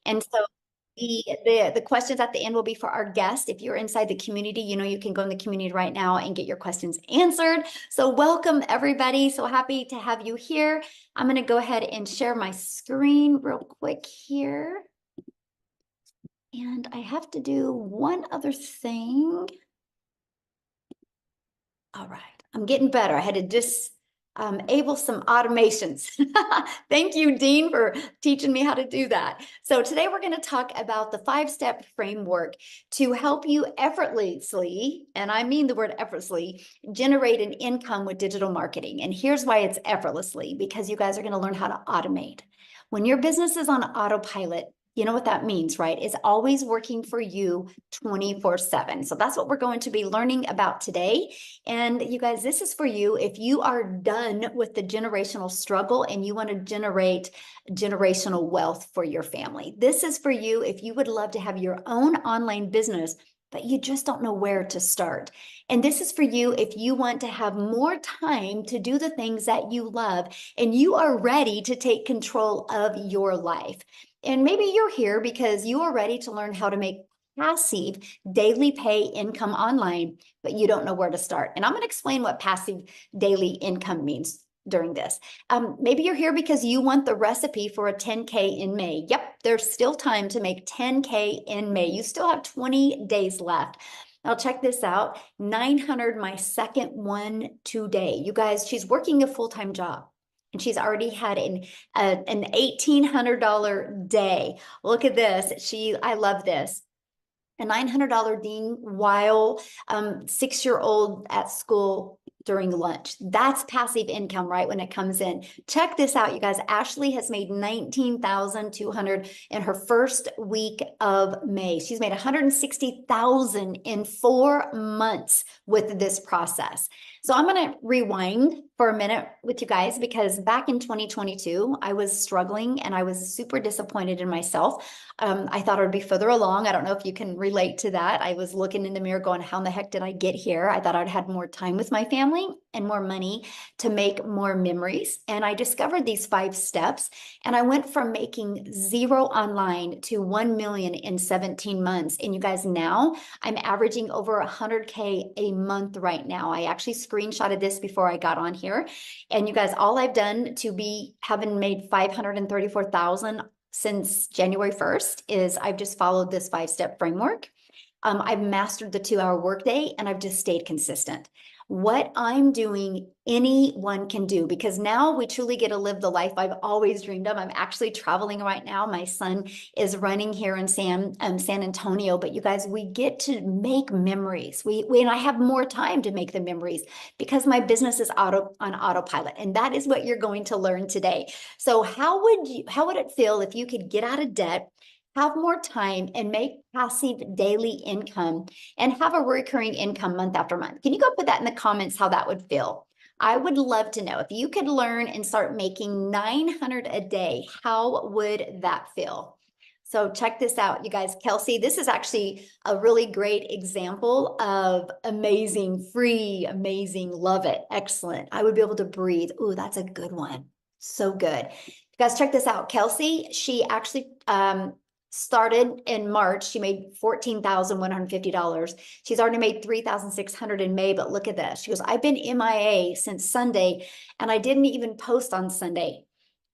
And so the questions at the end will be for our guest. If you're inside the community, you can go in the community right now and get your questions answered. So welcome everybody. So happy to have you here. I'm going to go ahead and share my screen real quick here. And I have to do one other thing. All right, I'm getting better. I had to disable some automations. Thank you, Dean, for teaching me how to do that. So today we're going to talk about the 5-step framework to help you effortlessly, and I mean the word effortlessly, generate an income with digital marketing. And here's why it's effortlessly, because you guys are going to learn how to automate. When your business is on autopilot, you know what that means, right? It's always working for you 24/7. So that's what we're going to be learning about today. And you guys, this is for you if you are done with the generational struggle and you want to generate generational wealth for your family. This is for you if you would love to have your own online business, but you just don't know where to start. And this is for you if you want to have more time to do the things that you love and you are ready to take control of your life. And maybe you're here because you are ready to learn how to make passive daily pay income online, but you don't know where to start. And I'm going to explain what passive daily income means during this. Maybe you're here because you want the recipe for a 10K in May. Yep, there's still time to make 10K in May. You still have 20 days left. Now check this out, 900, my second one today. You guys, she's working a full-time job. And she's already had an $1,800 day. Look at this. I love this. A $900 ding while 6-year-old at school during lunch. That's passive income, right? When it comes in. Check this out, you guys. Ashley has made $19,200 in her first week of May. She's made $160,000 in 4 months with this process. So I'm going to rewind for a minute with you guys because back in 2022, I was struggling and I was super disappointed in myself. I thought I would be further along. I don't know if you can relate to that. I was looking in the mirror going, how in the heck did I get here? I thought I'd had more time with my family and more money to make more memories. And I discovered these 5 steps and I went from making 0 online to 1 million in 17 months. And you guys, now I'm averaging over 100K a month right now. I actually screenshotted this before I got on here. And you guys, all I've done to be having made 534,000 since January 1st is I've just followed this 5-step framework. I've mastered the 2-hour workday and I've just stayed consistent. What I'm doing, anyone can do, because now we truly get to live the life I've always dreamed of. I'm actually traveling right now. My son is running here in San Antonio, but you guys, we get to make memories. And I have more time to make the memories because my business is on autopilot. And that is what you're going to learn today. So how would it feel if you could get out of debt, have more time, and make passive daily income and have a recurring income month after month? Can you go put that in the comments how that would feel? I would love to know if you could learn and start making 900 a day, how would that feel? So check this out, you guys. Kelsey, this is actually a really great example of amazing, free, amazing, love it, excellent. I would be able to breathe. Ooh, that's a good one. So good. You guys, check this out. Kelsey, she actually started in March. She made $14,150. She's already made $3,600 in May, but look at this. She goes, I've been MIA since Sunday and I didn't even post on Sunday.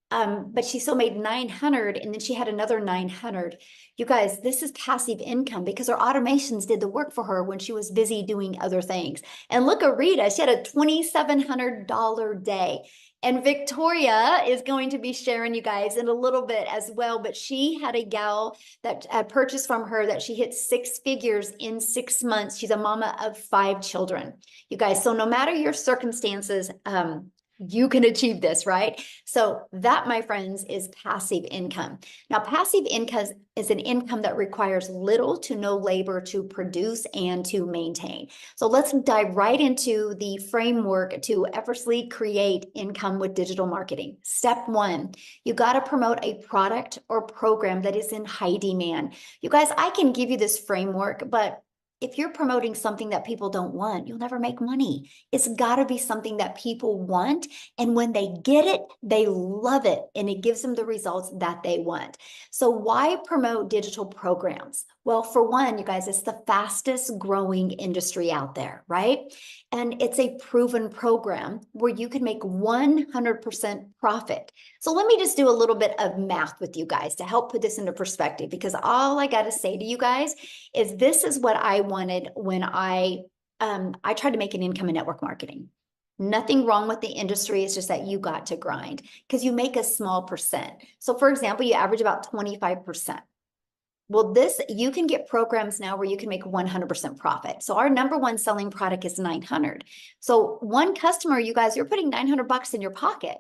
But she still made 900 and then she had another 900. You guys, this is passive income because her automations did the work for her when she was busy doing other things. And look at Rita, she had a $2,700 day. And Victoria is going to be sharing you guys in a little bit as well, but she had a gal that had purchased from her that she hit 6 figures in 6 months. She's a mama of 5 children. You guys, so no matter your circumstances, you can achieve this, right? So that, my friends, is passive income. Now, passive income is an income that requires little to no labor to produce and to maintain. So let's dive right into the framework to effortlessly create income with digital marketing. Step 1, you got to promote a product or program that is in high demand. You guys, I can give you this framework, but if you're promoting something that people don't want, you'll never make money. It's got to be something that people want. And when they get it, they love it. And it gives them the results that they want. So why promote digital programs? Well, for one, you guys, it's the fastest growing industry out there, right? And it's a proven program where you can make 100% profit. So let me just do a little bit of math with you guys to help put this into perspective, because all I got to say to you guys is this is what I wanted when I tried to make an income in network marketing. Nothing wrong with the industry. It's just that you got to grind because you make a small percent. So for example, you average about 25%. Well, you can get programs now where you can make 100% profit. So our number one selling product is 900. So one customer, you guys, you're putting 900 bucks in your pocket.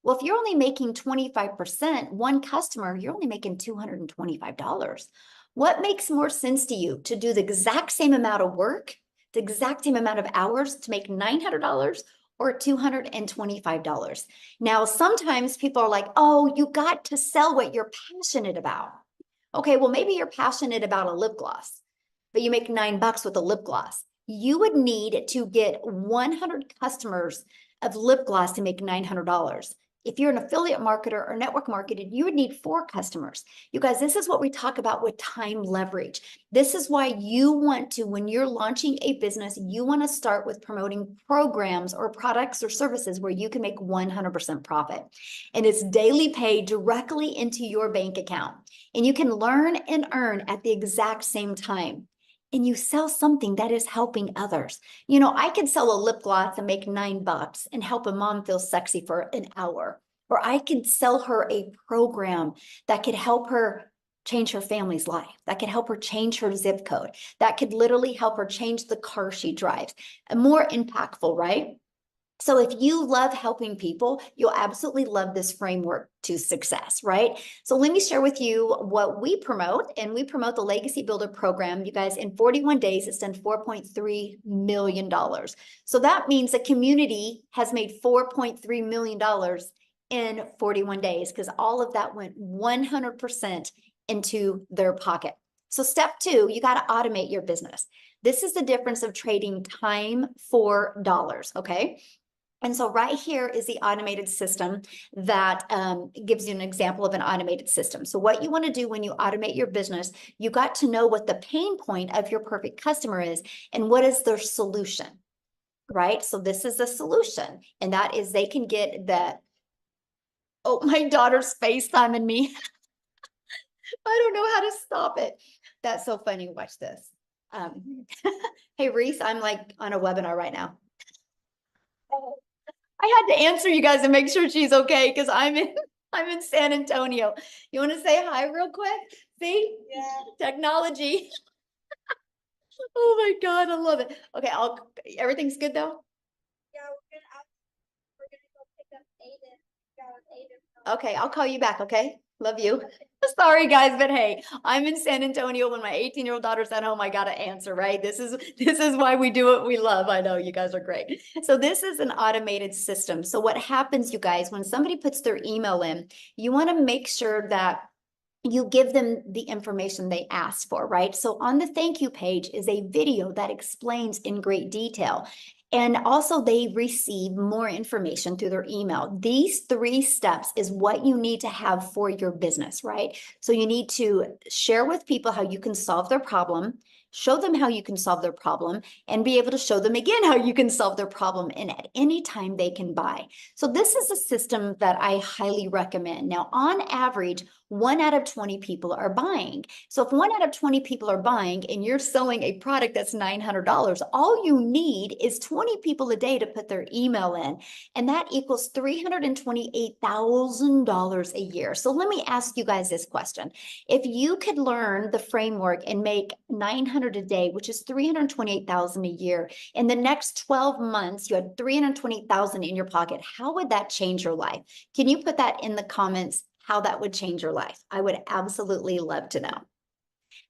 Well, if you're only making 25%, one customer, you're only making $225. What makes more sense to you, to do the exact same amount of work, the exact same amount of hours to make $900 or $225? Now, sometimes people are like, oh, you got to sell what you're passionate about. Okay, well, maybe you're passionate about a lip gloss, but you make $9 with a lip gloss. You would need to get 100 customers of lip gloss to make $900. If you're an affiliate marketer or network marketed, you would need 4 customers. You guys, this is what we talk about with time leverage. This is why you want to, when you're launching a business, you want to start with promoting programs or products or services where you can make 100% profit. And it's daily pay directly into your bank account. And you can learn and earn at the exact same time. And you sell something that is helping others. You know, I could sell a lip gloss and make $9 and help a mom feel sexy for an hour. Or I could sell her a program that could help her change her family's life, that could help her change her zip code, that could literally help her change the car she drives. More impactful, right? So if you love helping people, you'll absolutely love this framework to success, right? So let me share with you what we promote, and we promote the Legacy Builder program. You guys, in 41 days, it's done $4.3 million. So that means the community has made $4.3 million in 41 days because all of that went 100% into their pocket. So step 2, you got to automate your business. This is the difference of trading time for dollars, okay? And so right here is the automated system that gives you an example of an automated system. So what you want to do when you automate your business, you got to know what the pain point of your perfect customer is and what is their solution, right? So this is the solution, and that is they can get that. Oh, my daughter's FaceTiming me. I don't know how to stop it. That's so funny. Watch this. Hey, Reese, I'm like on a webinar right now. I had to answer you guys and make sure she's okay because I'm in San Antonio. You want to say hi real quick? See? Yeah. Technology. Oh my God, I love it. Okay, everything's good though? Yeah, we're gonna go pick up Aiden. Okay, I'll call you back, okay? Love you. Sorry guys, but hey, I'm in San Antonio when my 18-year-old daughter's at home. I gotta answer, right? This is why we do what we love. I know you guys are great. So this is an automated system. So what happens, you guys, when somebody puts their email in, you want to make sure that you give them the information they asked for, right? So on the thank you page is a video that explains in great detail. And also they receive more information through their email. These 3 steps is what you need to have for your business, right? So you need to share with people how you can solve their problem, show them how you can solve their problem, and be able to show them again how you can solve their problem, and at any time they can buy. So this is a system that I highly recommend. Now, on average, 1 out of 20 people are buying. So if 1 out of 20 people are buying and you're selling a product that's $900, all you need is 20 people a day to put their email in, and that equals $328,000 a year. So let me ask you guys this question. If you could learn the framework and make $900 a day, which is $328,000 a year, in the next 12 months, you had $320,000 in your pocket, how would that change your life? Can you put that in the comments, how that would change your life? I would absolutely love to know.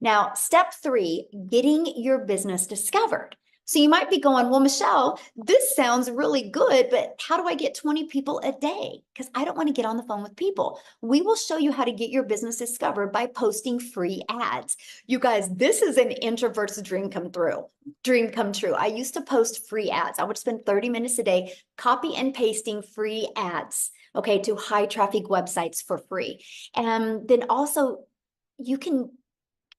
Now, step 3, getting your business discovered. So you might be going, well, Michelle, this sounds really good, but how do I get 20 people a day? Because I don't want to get on the phone with people. We will show you how to get your business discovered by posting free ads. You guys, this is an introvert's dream come true. I used to post free ads. I would spend 30 minutes a day copy and pasting free ads, okay, to high traffic websites for free. And then also you can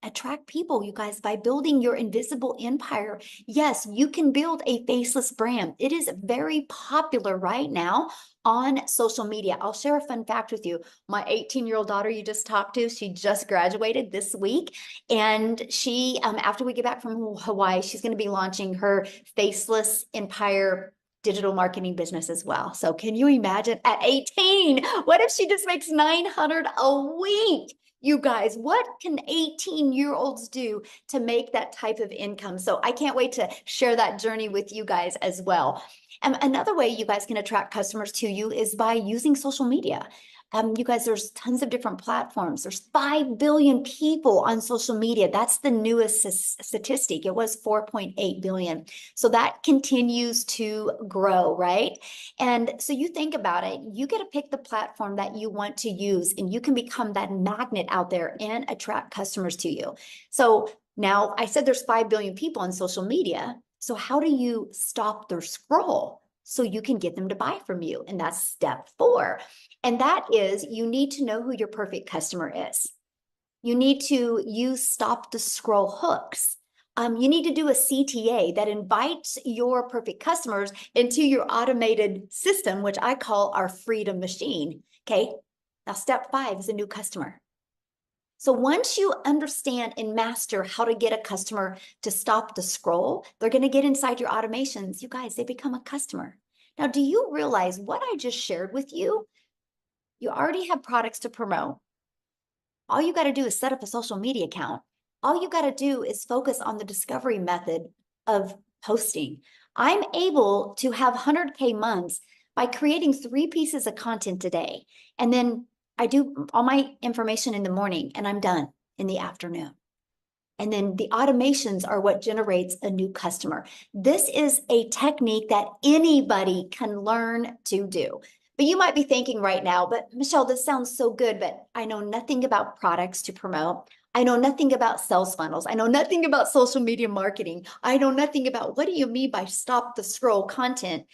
attract people, you guys, by building your invisible empire. Yes, you can build a faceless brand. It is very popular right now on social media. I'll share a fun fact with you. My 18-year-old daughter you just talked to, she just graduated this week. And she, after we get back from Hawaii, she's going to be launching her faceless empire digital marketing business as well. So can you imagine at 18, what if she just makes 900 a week? You guys, what can 18-year-olds do to make that type of income? So I can't wait to share that journey with you guys as well. And another way you guys can attract customers to you is by using social media. You guys, there's tons of different platforms. There's 5 billion people on social media. That's the newest statistic. It was 4.8 billion. So that continues to grow, right? And so you think about it, you get to pick the platform that you want to use, and you can become that magnet out there and attract customers to you. So now I said there's 5 billion people on social media. So how do you stop their scroll so you can get them to buy from you? And that's step 4. And that is, you need to know who your perfect customer is. You need to use stop the scroll hooks. You need to do a CTA that invites your perfect customers into your automated system, which I call our freedom machine. Okay. Now, step 5 is a new customer. So once you understand and master how to get a customer to stop the scroll, they're going to get inside your automations. You guys, they become a customer. Now, do you realize what I just shared with you? You already have products to promote. All you got to do is set up a social media account. All you got to do is focus on the discovery method of posting. I'm able to have 100K months by creating 3 pieces of content a day. And then I do all my information in the morning and I'm done in the afternoon. And then the automations are what generates a new customer. This is a technique that anybody can learn to do. But you might be thinking right now, but Michelle, this sounds so good, but I know nothing about products to promote. I know nothing about sales funnels. I know nothing about social media marketing. I know nothing about what do you mean by stop the scroll content?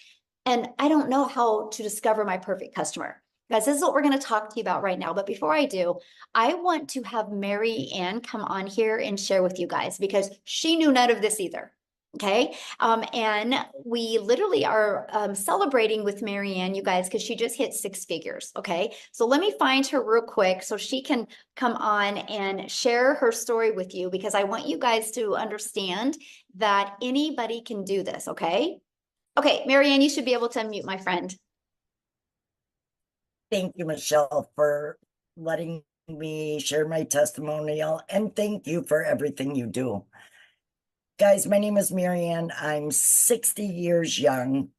And I don't know how to discover my perfect customer. Guys, this is what we're going to talk to you about right now. But before I do, I want to have Mary Ann come on here and share with you guys because she knew none of this either. Okay. And we literally are celebrating with Mary Ann, you guys, because she just hit 6 figures. Okay. So let me find her real quick so she can come on and share her story with you because I want you guys to understand that anybody can do this. Okay. Okay, Mary Ann, you should be able to unmute, my friend. Thank you, Michelle, for letting me share my testimonial, and thank you for everything you do. Guys, my name is Mary Ann. I'm 60 years young.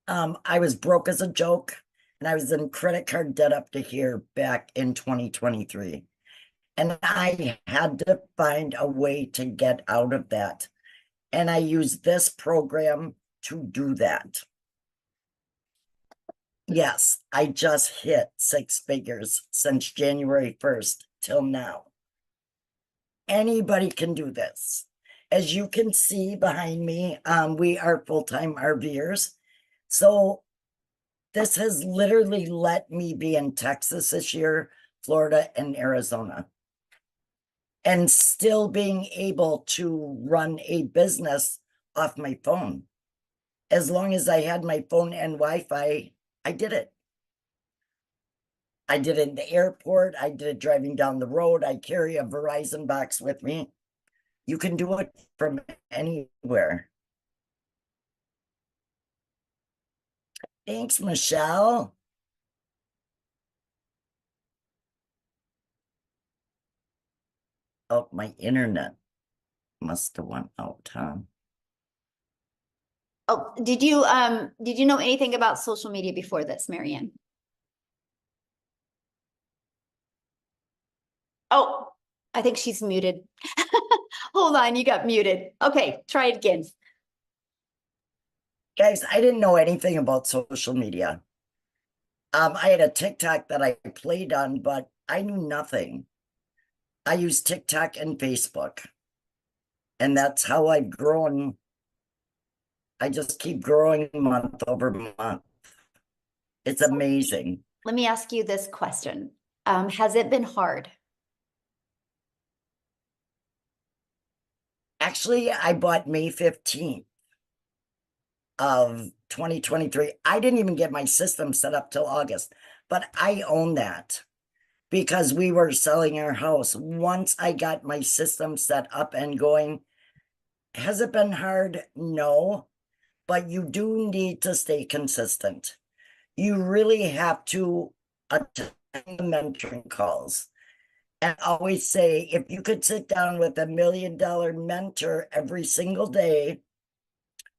I was broke as a joke, and I was in credit card debt up to here back in 2023. And I had to find a way to get out of that. And I used this program to do that. Yes, I just hit 6 figures since January 1st till now. Anybody can do this. As you can see behind me, we are full-time RVers. So this has literally let me be in Texas this year, Florida, and Arizona, and still being able to run a business off my phone. As long as I had my phone and Wi-Fi, I did it. I did it in the airport. I did it driving down the road. I carry a Verizon box with me. You can do it from anywhere. Thanks, Michelle. Oh, my internet must have went out, huh? Oh, did you know anything about social media before this, Mary Ann? Oh, I think she's muted. Hold on, you got muted. Okay, try it again. Guys, I didn't know anything about social media. I had a TikTok that I played on, but I knew nothing. I use TikTok and Facebook, and that's how I've grown. I just keep growing month over month. It's So amazing. let me ask you this question. Has it been hard? Actually, I bought May 15th of 2023. I didn't even get my system set up till August, but I own that because we were selling our house. Once I got my system set up and going, has it been hard? No, but you do need to stay consistent. You really have to attend the mentoring calls. And always say, if you could sit down with $1 million mentor every single day,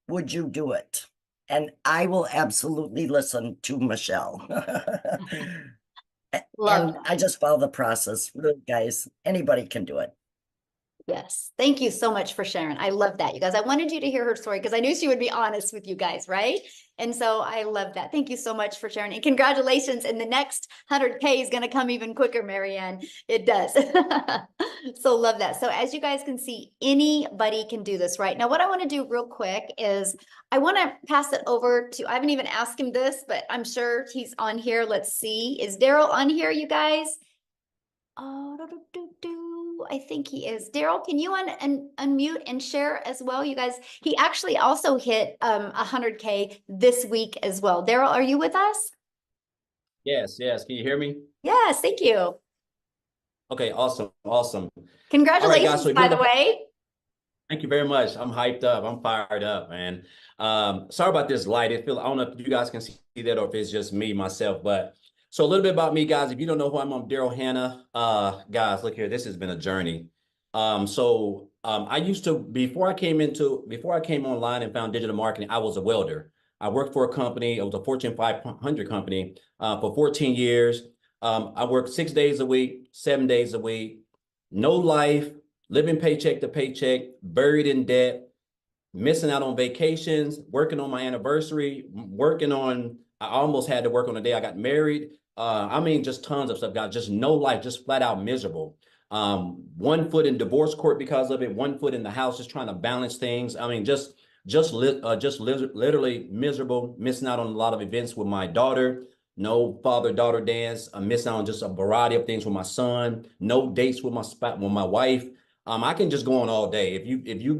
would you do it? And I will absolutely listen to Michelle. Love And that. I just follow the process. Really, guys, anybody can do it. Yes. Thank you so much for sharing. I love that, you guys. I wanted you to hear her story because I knew she would be honest with you guys, right? And so I love that. Thank you so much for sharing. And congratulations. And the next 100K is going to come even quicker, Marianne. It does. So love that. So as you guys can see, anybody can do this, right? Now, what I want to do real quick is I want to pass it over to, I haven't even asked him this, but I'm sure he's on here. Let's see. Is Daryl on here, you guys? Oh, I think he is. Daryl, can you unmute and share as well, you guys? He actually also hit 100K this week as well. Daryl, are you with us? Yes, yes. Can you hear me? Yes, thank you. Okay, awesome, awesome. All right, guys. Congratulations, So if by you the don't, way. thank you very much. I'm hyped up. I'm fired up, man. Sorry about this light. I don't know if you guys can see that or if it's just me, myself, but so a little bit about me, guys. If you don't know who I'm Daryl Hannah. Guys, look here. This has been a journey. I used to, before I came online and found digital marketing, I was a welder. I worked for a company. It was a Fortune 500 company for 14 years. I worked 6 days a week, 7 days a week, no life, living paycheck to paycheck, buried in debt, missing out on vacations, working on my anniversary, I almost had to work on the day I got married. I mean, just tons of stuff, guys, just no life, just flat out miserable. 1 foot in divorce court because of it, 1 foot in the house, just trying to balance things. I mean, literally miserable, missing out on a lot of events with my daughter. No father-daughter dance. I'm missing out on just a variety of things with my son. No dates with my wife. I can just go on all day. If you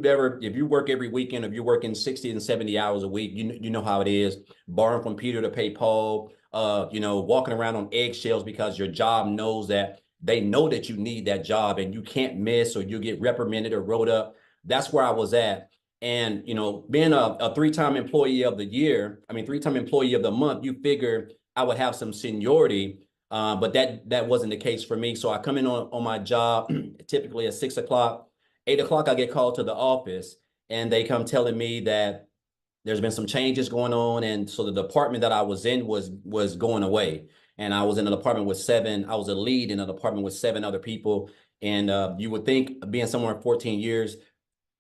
work every weekend, if you're working 60 and 70 hours a week, you know how it is. Borrowing from Peter to pay Paul. Walking around on eggshells because your job knows that they know that you need that job and you can't miss or you get reprimanded or wrote up. That's where I was at. And being a three-time employee of the year, I mean three-time employee of the month, you figure I would have some seniority. But that wasn't the case for me. So I come in on my job typically at 6 o'clock, 8 o'clock, I get called to the office and they come telling me that there's been some changes going on. And so the department that I was in was going away. And I was in an apartment with I was a lead in an apartment with 7 other people. And you would think being somewhere 14 years,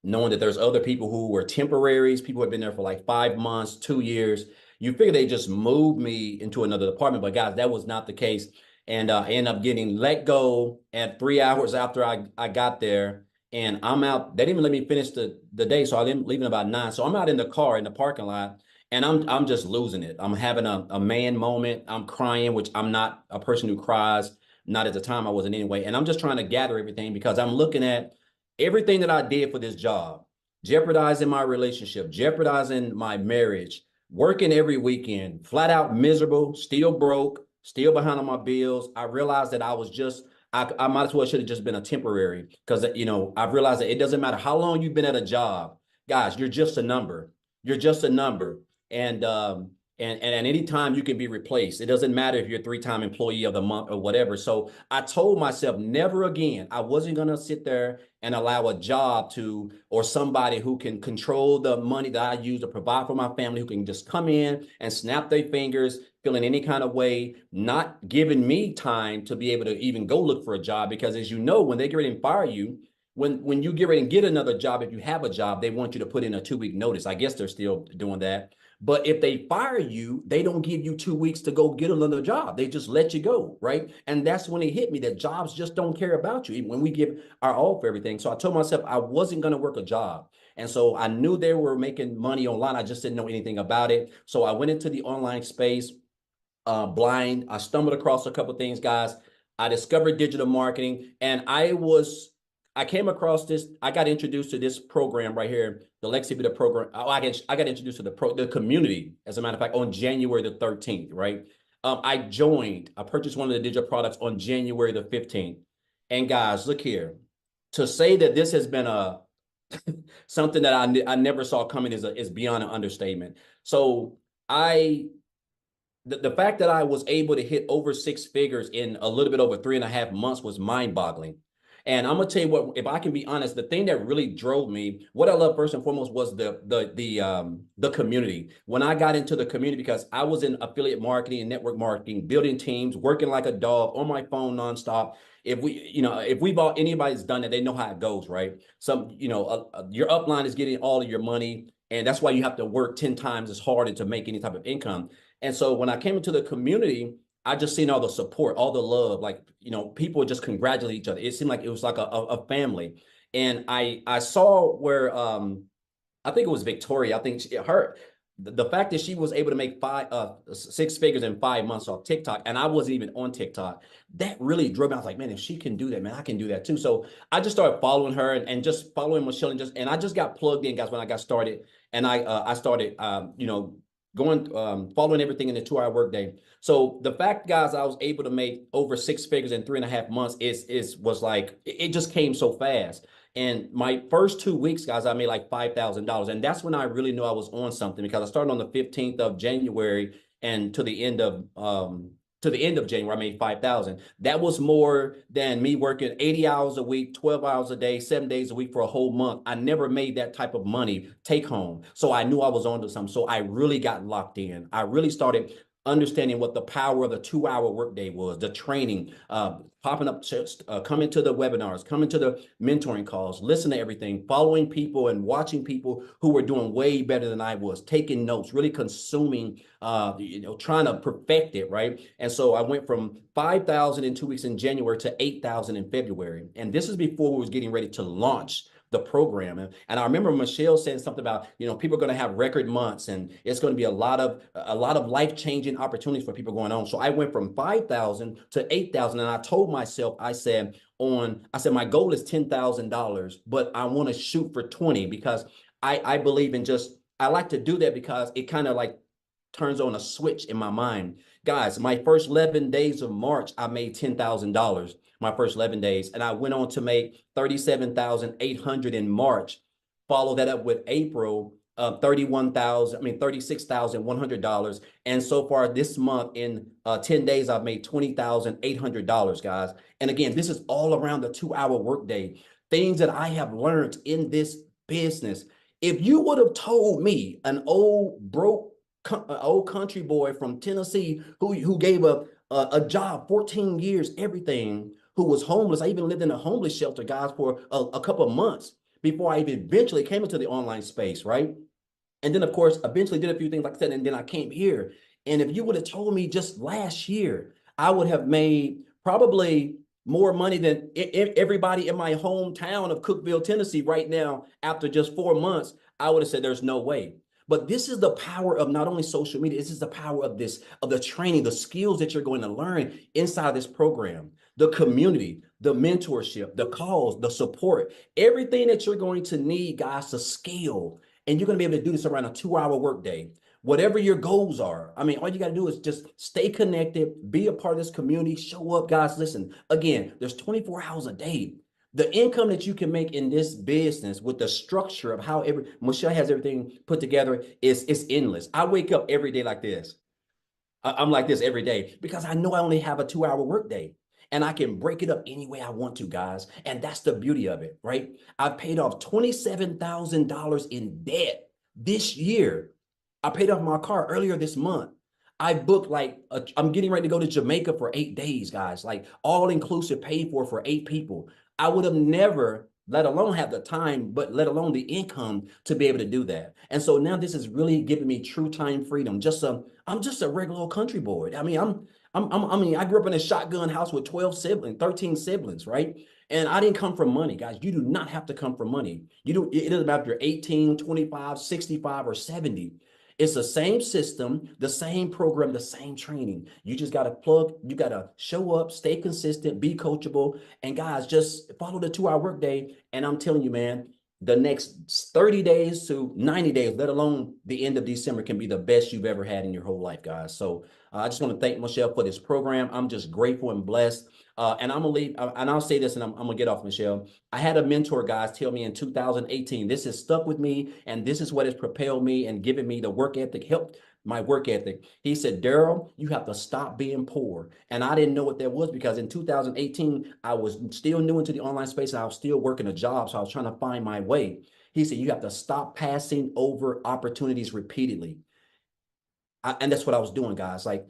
knowing that there's other people who were temporaries, people who had been there for like 5 months, 2 years. You figure they just moved me into another department, but guys, that was not the case. And I ended up getting let go at 3 hours after I got there. And I'm out. They didn't even let me finish the day, so I didn't leave in about 9. So I'm out in the car in the parking lot, and I'm just losing it. I'm having a man moment. I'm crying, which I'm not a person who cries. Not at the time I wasn't anyway. And I'm just trying to gather everything because I'm looking at everything that I did for this job, jeopardizing my relationship, jeopardizing my marriage, working every weekend, flat out miserable, still broke, still behind on my bills. I realized that I might as well should have just been a temporary because, I've realized that it doesn't matter how long you've been at a job, guys, you're just a number. You're just a number. And at any time you can be replaced. It doesn't matter if you're a three-time employee of the month or whatever. So I told myself never again. I wasn't going to sit there and allow a job or somebody who can control the money that I use to provide for my family, who can just come in and snap their fingers, feeling any kind of way, not giving me time to be able to even go look for a job. Because as you know, when they get ready and fire you, when you get ready and get another job, if you have a job, they want you to put in a 2-week notice. I guess they're still doing that. But if they fire you, they don't give you 2 weeks to go get another job. They just let you go, right? And that's when it hit me that jobs just don't care about you, even when we give our all for everything. So I told myself I wasn't going to work a job. And so I knew they were making money online. I just didn't know anything about it. So I went into the online space blind. I stumbled across a couple of things, guys. I discovered digital marketing, and I came across this. I got introduced to this program right here, the Lexi Beta program. I got introduced to the community, as a matter of fact, on January the 13th, right? I purchased one of the digital products on January the 15th. And guys, look here. To say that this has been something that I never saw coming is beyond an understatement. So the fact that I was able to hit over 6 figures in a little bit over 3.5 months was mind-boggling. And I'm gonna tell you what, if I can be honest, the thing that really drove me, what I love first and foremost was the community. When I got into the community, because I was in affiliate marketing and network marketing, building teams, working like a dog on my phone nonstop. If anybody's done that, they know how it goes, right? Your upline is getting all of your money, and that's why you have to work 10 times as hard to make any type of income. And so when I came into the community, I just seen all the support, all the love, people just congratulate each other. It seemed like it was like a family. And I saw where I think it was Victoria. I think the fact that she was able to make 6 figures in 5 months off TikTok, and I wasn't even on TikTok, that really drove me. I was like, man, if she can do that, man, I can do that too. So I just started following her and just following Michelle, and I just got plugged in, guys, when I got started. And I started following everything in the 2-hour workday. So the fact, guys, I was able to make over 6 figures in 3.5 months was like, it just came so fast. And my first 2 weeks, guys, I made like $5,000. And that's when I really knew I was on something, because I started on the 15th of January, and to the end of January, I made 5,000. That was more than me working 80 hours a week, 12 hours a day, 7 days a week for a whole month. I never made that type of money take home. So I knew I was onto something. So I really got locked in. I really started understanding what the power of the 2-hour workday was, the training, popping up, coming to the webinars, coming to the mentoring calls, listen to everything, following people and watching people who were doing way better than I was, taking notes, really consuming, trying to perfect it, right? And so I went from 5,000 in 2 weeks in January to 8,000 in February. And this is before we was getting ready to launch the program. And I remember Michelle saying something about, people are going to have record months, and it's going to be a lot of life-changing opportunities for people going on. So I went from 5,000 to 8,000. And I told myself, I said, my goal is $10,000, but I want to shoot for 20, because I believe in I like to do that because it kind of like turns on a switch in my mind. Guys, my first 11 days of March, I made $10,000. My first 11 days. And I went on to make $37,800 in March. Follow that up with April, $36,100. And so far this month, in 10 days, I've made $20,800, guys. And again, this is all around the 2-hour workday. Things that I have learned in this business. If you would have told me, an old country boy from Tennessee who gave a job, 14 years, everything, who was homeless. I even lived in a homeless shelter, guys, for a couple of months before I even eventually came into the online space, right? And then, of course, eventually did a few things like I said, and then I came here. And if you would have told me just last year, I would have made probably more money than everybody in my hometown of Cookeville, Tennessee right now. After just 4 months, I would have said there's no way. But this is the power of not only social media, this is the power of the training, the skills that you're going to learn inside this program, the community, the mentorship, the calls, the support, everything that you're going to need, guys, to scale. And you're going to be able to do this around a 2-hour workday. Whatever your goals are. I mean, all you got to do is just stay connected, be a part of this community, show up, guys. Listen, again, there's 24 hours a day. The income that you can make in this business with the structure of how Michelle has everything put together is endless. I wake up every day like this. I'm like this every day because I know I only have a 2-hour workday, and I can break it up any way I want to, guys. And that's the beauty of it, right? I've paid off $27,000 in debt this year. I paid off my car earlier this month. I booked I'm getting ready to go to Jamaica for 8 days, guys, like all inclusive, paid for 8 people. I would have never let alone have the time, but let alone the income to be able to do that. And so now this is really giving me true time freedom. I'm just a regular old country boy. I mean, I mean, I grew up in a shotgun house with 12 siblings, 13 siblings, right? And I didn't come from money, guys. You do not have to come from money. It doesn't matter if you're 18, 25, 65, or 70. It's the same system, the same program, the same training. You just got to you got to show up, stay consistent, be coachable. And guys, just follow the 2-hour workday. And I'm telling you, man, the next 30 days to 90 days, let alone the end of December, can be the best you've ever had in your whole life, guys. So I just want to thank Michelle for this program. I'm just grateful and blessed. And I'm gonna leave, and I'll say this, and I'm gonna get off, Michelle. I had a mentor, guys, tell me in 2018, this has stuck with me, and this is what has propelled me and given me the work ethic, helped my work ethic. He said, Daryl, you have to stop being poor. And I didn't know what that was, because in 2018, I was still new into the online space, and I was still working a job, so I was trying to find my way. He said, you have to stop passing over opportunities repeatedly. And that's what I was doing, guys. Like,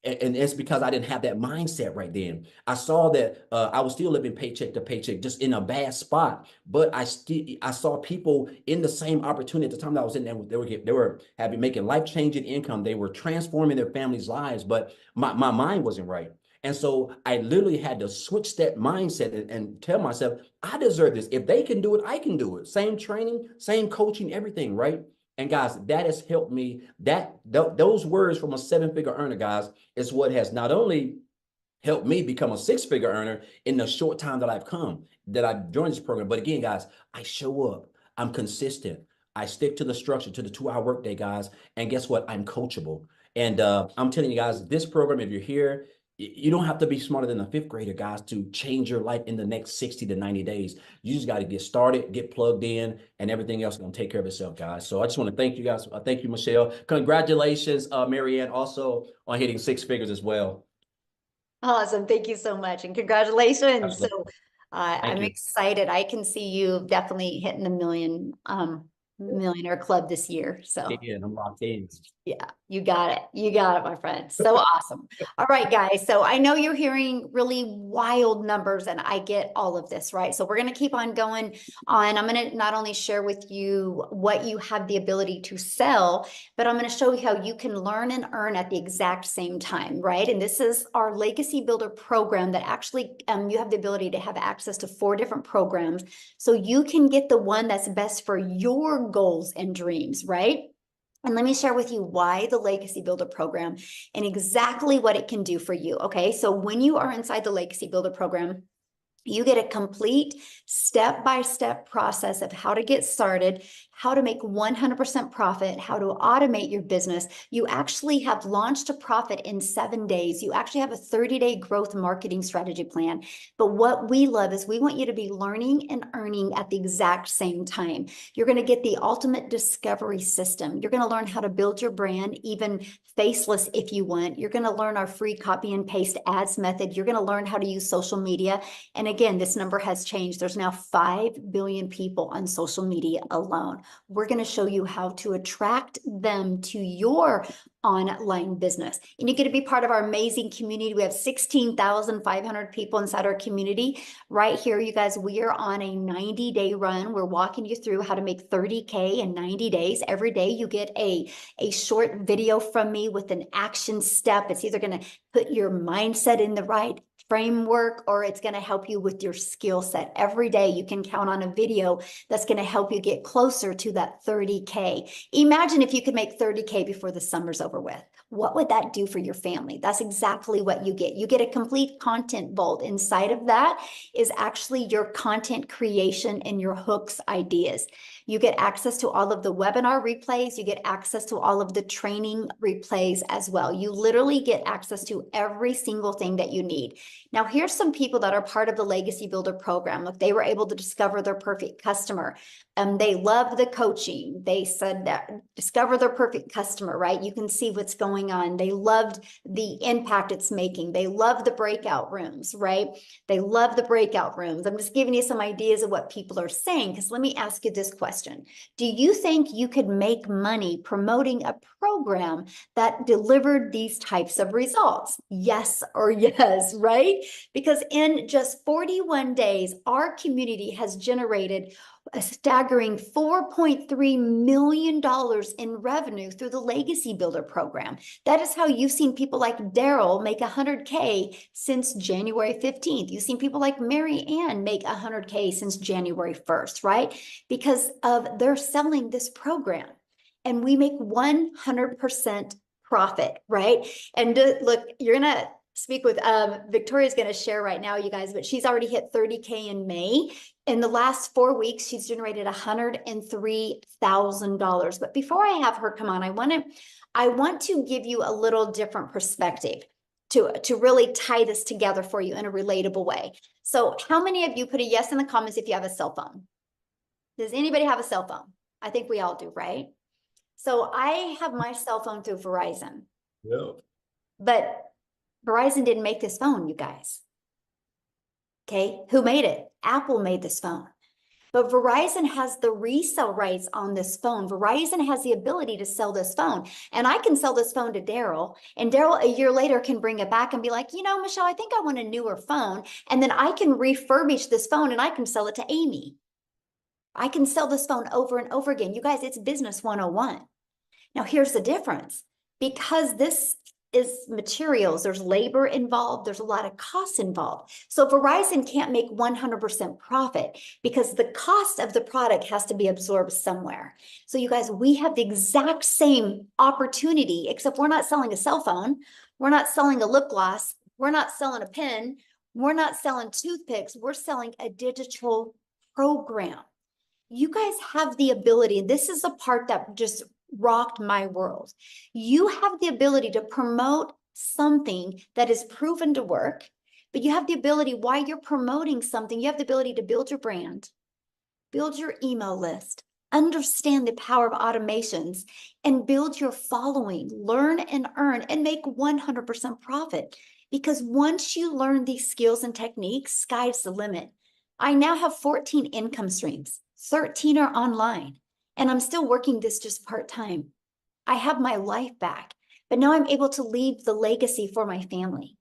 and it's because I didn't have that mindset right then. I saw that I was still living paycheck to paycheck, just in a bad spot. But I saw people in the same opportunity at the time that I was in there. They were making life-changing income. They were transforming their families' lives, but my mind wasn't right. And so I literally had to switch that mindset and tell myself, I deserve this. If they can do it, I can do it. Same training, same coaching, everything, right? And guys, that has helped me. Those words from a 7-figure earner, guys, is what has not only helped me become a 6-figure earner in the short time that I've joined this program. But again, guys, I show up. I'm consistent. I stick to the structure, to the 2-hour workday, guys. And guess what? I'm coachable. And I'm telling you guys, this program, if you're here, you don't have to be smarter than a 5th grader, guys, to change your life in the next 60 to 90 days. You just got to get started, get plugged in, and everything else is going to take care of itself, guys. So I just want to thank you guys. Thank you, Michelle. Congratulations, Marianne, also on hitting 6 figures as well. Awesome. Thank you so much. And congratulations. Absolutely. So I'm you. excited. I can see you definitely hitting the millionaire club this year. So Yeah, I'm locked in. yeah, you got it. You got it, my friend. So awesome. All right, guys. So I know you're hearing really wild numbers, and I get all of this, right? So we're going to keep on going on. I'm going to not only share with you what you have the ability to sell, but I'm going to show you how you can learn and earn at the exact same time, right? And this is our Legacy Builder program that actually you have the ability to have access to 4 different programs, so you can get the one that's best for your goals and dreams, right? And let me share with you why the Legacy Builder program and exactly what it can do for you. Okay, so when you are inside the Legacy Builder program, you get a complete step-by-step process of how to get started, how to make 100% profit, how to automate your business. You actually have launched a profit in 7 days. You actually have a 30-day growth marketing strategy plan. But what we love is we want you to be learning and earning at the exact same time. You're going to get the ultimate discovery system. You're going to learn how to build your brand, even faceless if you want. You're going to learn our free copy and paste ads method. You're going to learn how to use social media. And again, this number has changed. There's now 5 billion people on social media alone. We're going to show you how to attract them to your online business. And you get to be part of our amazing community. We have 16,500 people inside our community. Right here, you guys, we are on a 90-day run. We're walking you through how to make 30K in 90 days. Every day you get a short video from me with an action step. It's either going to put your mindset in the right framework, or it's going to help you with your skill set. Every day you can count on a video that's going to help you get closer to that 30K. Imagine if you could make 30K before the summer's over with. What would that do for your family? That's exactly what you get. You get a complete content vault. Inside of that is actually your content creation and your hooks ideas. You get access to all of the webinar replays. You get access to all of the training replays as well. You literally get access to every single thing that you need. Now, here's some people that are part of the Legacy Builder program. Look, they were able to discover their perfect customer. They love the coaching. They said that discover their perfect customer, right? You can see what's going going on. They loved the impact it's making. They love the breakout rooms, right? They love the breakout rooms. I'm just giving you some ideas of what people are saying, because let me ask you this question. Do you think you could make money promoting a program that delivered these types of results? Yes or yes, right? Because in just 41 days, our community has generated a staggering $4.3 million in revenue through the Legacy Builder program. That is how you've seen people like Daryl make 100K since January 15th. You've seen people like Mary Ann make 100K since January 1st, right? Because of they're selling this program. And we make 100% profit, right? And look, you're going to speak with Victoria's going to share right now, you guys, but she's already hit 30K in May. In the last 4 weeks, she's generated $103,000. But before I have her come on, I want to give you a little different perspective to really tie this together for you in a relatable way. So how many of you put a yes in the comments if you have a cell phone? Does anybody have a cell phone? I think we all do, right? So I have my cell phone through Verizon. Yeah. But Verizon didn't make this phone, you guys. Okay, who made it? Apple made this phone. But Verizon has the resale rights on this phone. Verizon has the ability to sell this phone. And I can sell this phone to Daryl. And Daryl, a year later, can bring it back and be like, you know, Michelle, I think I want a newer phone. And then I can refurbish this phone and I can sell it to Amy. I can sell this phone over and over again. You guys, it's business 101. Now, here's the difference. Because this is materials, there's labor involved, there's a lot of costs involved. So Verizon can't make 100% profit because the cost of the product has to be absorbed somewhere. So you guys, we have the exact same opportunity, except we're not selling a cell phone. We're not selling a lip gloss. We're not selling a pen. We're not selling toothpicks. We're selling a digital program. You guys have the ability, and this is the part that just rocked my world. You have the ability to promote something that is proven to work, but you have the ability, while you're promoting something, you have the ability to build your brand, build your email list, understand the power of automations, and build your following, learn and earn, and make 100% profit. Because once you learn these skills and techniques, sky's the limit. I now have 14 income streams, 13 are online. And I'm still working this just part-time. I have my life back, but now I'm able to leave the legacy for my family.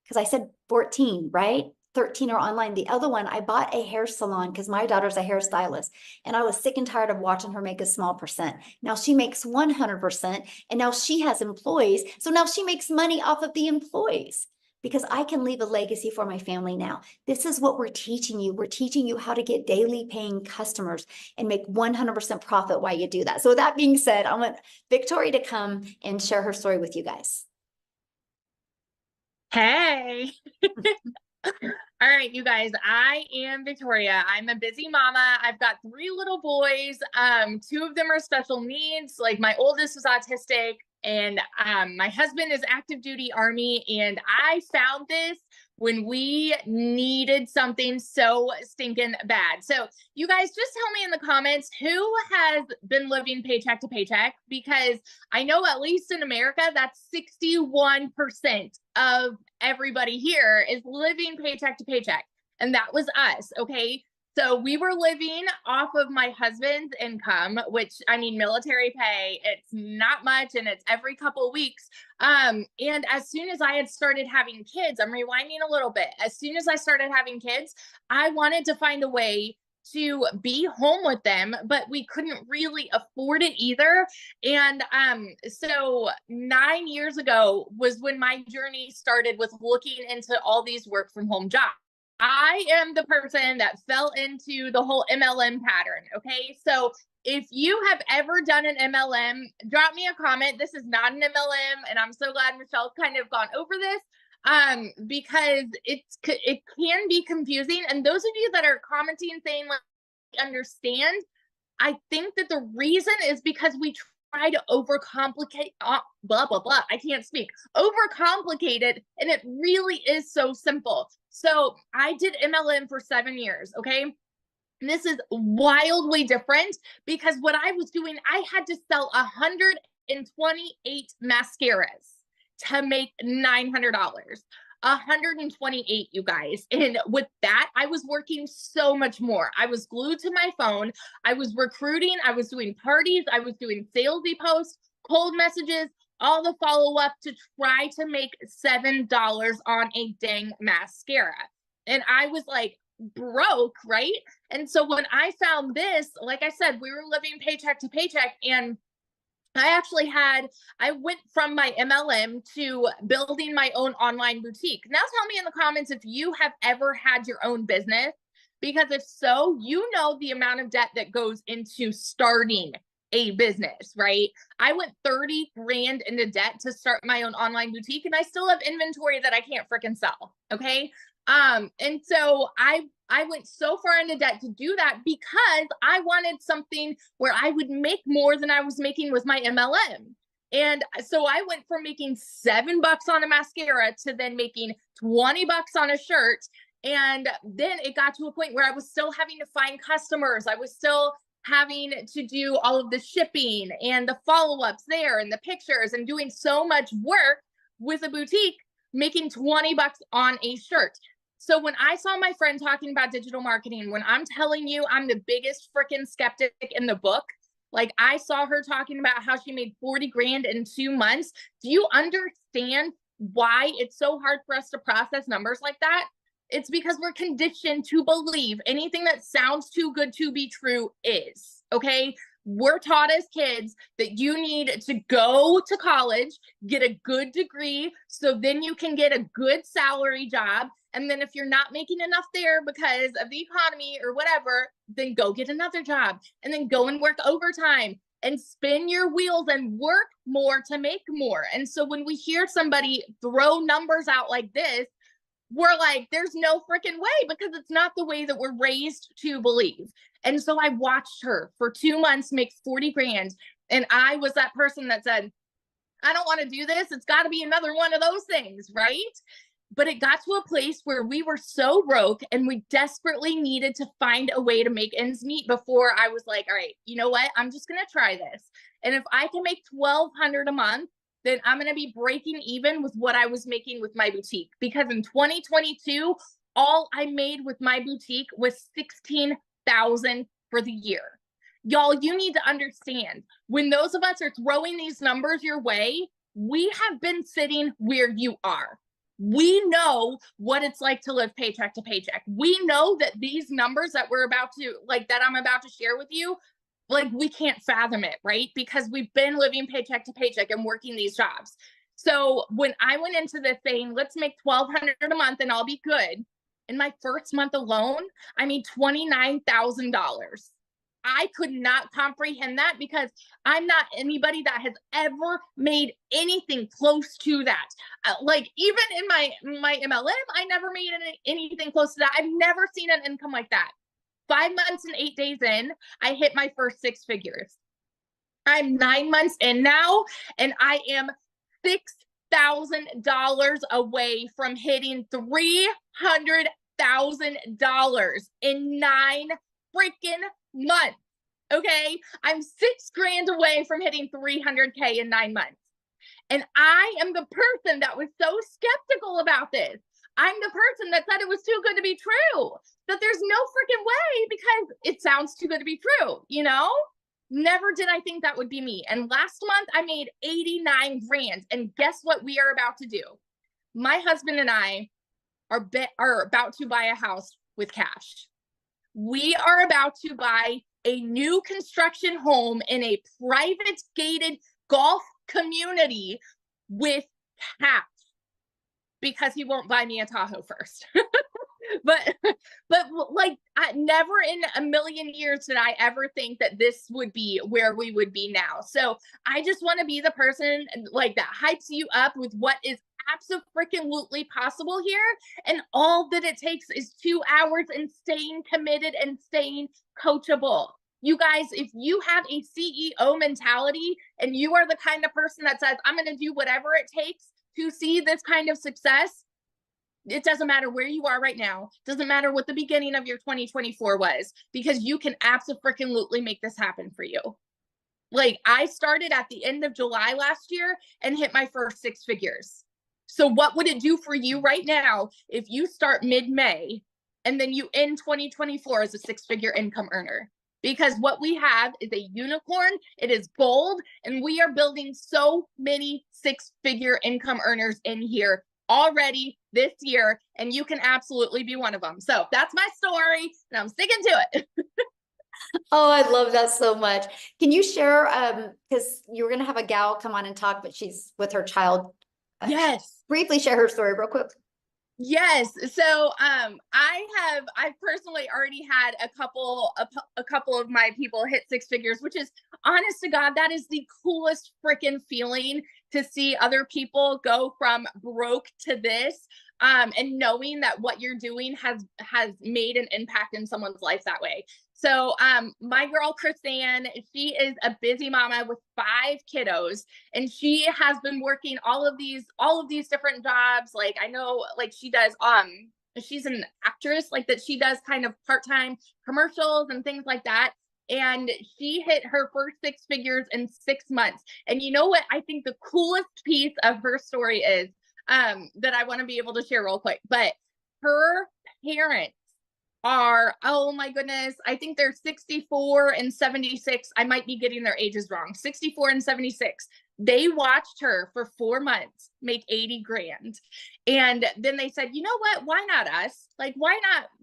Because I said 14, right? 13 are online. The other one, I bought a hair salon because my daughter's a hairstylist. And I was sick and tired of watching her make a small percent. Now she makes 100%. And now she has employees. So now she makes money off of the employees. Because I can leave a legacy for my family now. This is what we're teaching you. We're teaching you how to get daily paying customers and make 100% profit while you do that. So with that being said, I want Victoria to come and share her story with you guys. Hey. All right, you guys, I am Victoria. I'm a busy mama. I've got 3 little boys. 2 of them are special needs. Like my oldest is autistic, and my husband is active duty Army. And I found this when we needed something so stinking bad. So you guys just tell me in the comments who has been living paycheck to paycheck, because I know at least in America, that's 61% of everybody here is living paycheck to paycheck. And that was us. Okay. So we were living off of my husband's income, which, I mean, military pay, it's not much and it's every couple of weeks. And as soon as I had started having kids, I'm rewinding a little bit. As soon as I started having kids, I wanted to find a way to be home with them, but we couldn't really afford it either. And so 9 years ago was when my journey started with looking into all these work from home jobs. I am the person that fell into the whole MLM pattern. Okay. So if you have ever done an MLM, drop me a comment. This is not an MLM. And I'm so glad Michelle's kind of gone over this. Because it can be confusing. And those of you that are commenting saying like, understand, I think that the reason is because we try to overcomplicate, blah, blah, blah. I can't speak. Overcomplicate it. And it really is so simple. So I did MLM for 7 years. Okay. And this is wildly different because what I was doing, I had to sell 128 mascaras to make $900. 128, you guys. And with that, I was working so much more. I was glued to my phone. I was recruiting. I was doing parties. I was doing salesy posts, cold messages, all the follow-up to try to make $7 on a dang mascara. And I was like broke, right? And so when I found this, like I said, we were living paycheck to paycheck, and I went from my MLM to building my own online boutique. Now tell me in the comments if you have ever had your own business, because if so, you know the amount of debt that goes into starting a business, right? I went 30 grand into debt to start my own online boutique, and I still have inventory that I can't freaking sell. Okay. And so I went so far into debt to do that because I wanted something where I would make more than I was making with my MLM. And so I went from making $7 on a mascara to then making $20 on a shirt. And then it got to a point where I was still having to find customers. I was still having to do all of the shipping and the follow-ups there and the pictures and doing so much work with a boutique, making $20 on a shirt. So when I saw my friend talking about digital marketing, when I'm telling you I'm the biggest freaking skeptic in the book, like I saw her talking about how she made 40 grand in 2 months. Do you understand why it's so hard for us to process numbers like that? It's because we're conditioned to believe anything that sounds too good to be true is, okay? We're taught as kids that you need to go to college, get a good degree, so then you can get a good salary job. And then if you're not making enough there because of the economy or whatever, then go get another job and then go and work overtime and spin your wheels and work more to make more. And so when we hear somebody throw numbers out like this, we're like, there's no freaking way, because it's not the way that we're raised to believe. And so I watched her for 2 months make 40 grand. And I was that person that said, I don't want to do this. It's got to be another one of those things, right? But it got to a place where we were so broke and we desperately needed to find a way to make ends meet before I was like, all right, you know what? I'm just going to try this. And if I can make $1,200 a month, then I'm going to be breaking even with what I was making with my boutique. Because in 2022, all I made with my boutique was $16,000 for the year. Y'all, you need to understand, when those of us are throwing these numbers your way, we have been sitting where you are. We know what it's like to live paycheck to paycheck. We know that these numbers that I'm about to share with you, like, we can't fathom it, right? Because we've been living paycheck to paycheck and working these jobs. So when I went into this saying, let's make $1,200 a month and I'll be good, in my first month alone, I made $29,000. I could not comprehend that, because I'm not anybody that has ever made anything close to that. Like, even in my MLM, I never made anything close to that. I've never seen an income like that. 5 months and 8 days in, I hit my first 6 figures. I'm 9 months in now, and I am $6,000 away from hitting $300,000 in 9 freaking months. Okay, I'm 6 grand away from hitting 300K in 9 months. And I am the person that was so skeptical about this. I'm the person that said it was too good to be true, that there's no freaking way because it sounds too good to be true, you know? Never did I think that would be me. And last month I made 89 grand. And guess what we are about to do? My husband and I are about to buy a house with cash. We are about to buy a new construction home in a private gated golf community with cash, because he won't buy me a Tahoe first. but like, never in a million years did I ever think that this would be where we would be now. So I just want to be the person like that hypes you up with what is absolutely possible here. And all that it takes is 2 hours and staying committed and staying coachable. You guys, if you have a CEO mentality and you are the kind of person that says, I'm going to do whatever it takes to see this kind of success, it doesn't matter where you are right now. Doesn't matter what the beginning of your 2024 was, because you can absolutely make this happen for you. Like I started at the end of July last year and hit my first 6 figures. So what would it do for you right now if you start mid-May and then you end 2024 as a 6-figure income earner? Because what we have is a unicorn, it is gold, and we are building so many 6-figure income earners in here already this year, and you can absolutely be one of them. So that's my story, and I'm sticking to it. Oh, I love that so much. Can you share, because you were going to have a gal come on and talk, but she's with her child. Yes. Briefly share her story real quick. Yes. So I've personally already had a couple of my people hit 6 figures, which is, honest to God, that is the coolest freaking feeling to see other people go from broke to this. And knowing that what you're doing has made an impact in someone's life that way. So my girl Chrisanne, she is a busy mama with 5 kiddos, and she has been working all of these different jobs. Like I know, like she does she's an actress, like that she does kind of part-time commercials and things like that. And she hit her first 6 figures in 6 months. And you know what I think the coolest piece of her story is, that I want to be able to share real quick, but her parents are, oh my goodness, I think they're 64 and 76. I might be getting their ages wrong. 64 and 76. They watched her for 4 months make 80 grand. And then they said, you know what? Why not us? Like, why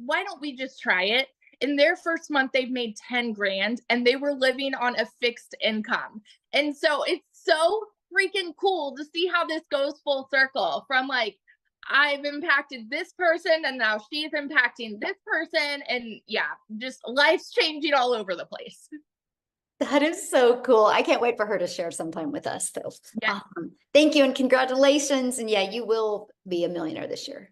don't we just try it? In their first month, they've made 10 grand and they were living on a fixed income. And so it's so freaking cool to see how this goes full circle from like, I've impacted this person and now she's impacting this person. And yeah, just life's changing all over the place. That is so cool. I can't wait for her to share sometime with us though. Yeah. Thank you and congratulations. And yeah, you will be a millionaire this year.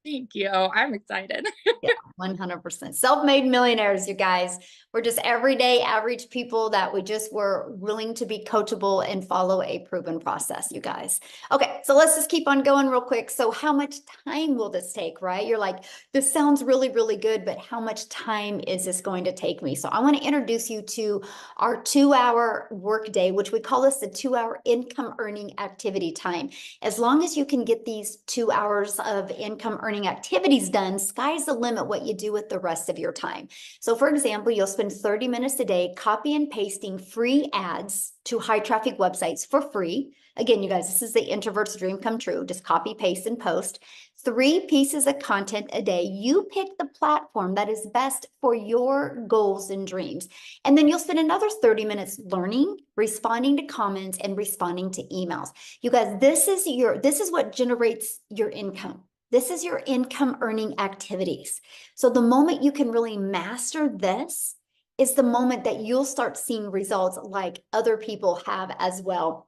Thank you. I'm excited. Yeah, 100%. Self-made millionaires, you guys. We're just everyday average people that we just were willing to be coachable and follow a proven process, you guys. Okay, so let's just keep on going real quick. So how much time will this take, right? You're like, this sounds really, really good, but how much time is this going to take me? So I want to introduce you to our 2-hour workday, which we call this the 2-hour income earning activity time. As long as you can get these 2 hours of income earning activities done, sky's the limit what you do with the rest of your time. So for example, you'll spend 30 minutes a day copy and pasting free ads to high traffic websites for free. Again, you guys, this is the introvert's dream come true. Just copy, paste, and post. 3 pieces of content a day. You pick the platform that is best for your goals and dreams. And then you'll spend another 30 minutes learning, responding to comments, and responding to emails. You guys, this is what generates your income. This is your income earning activities. So the moment you can really master this is the moment that you'll start seeing results like other people have as well.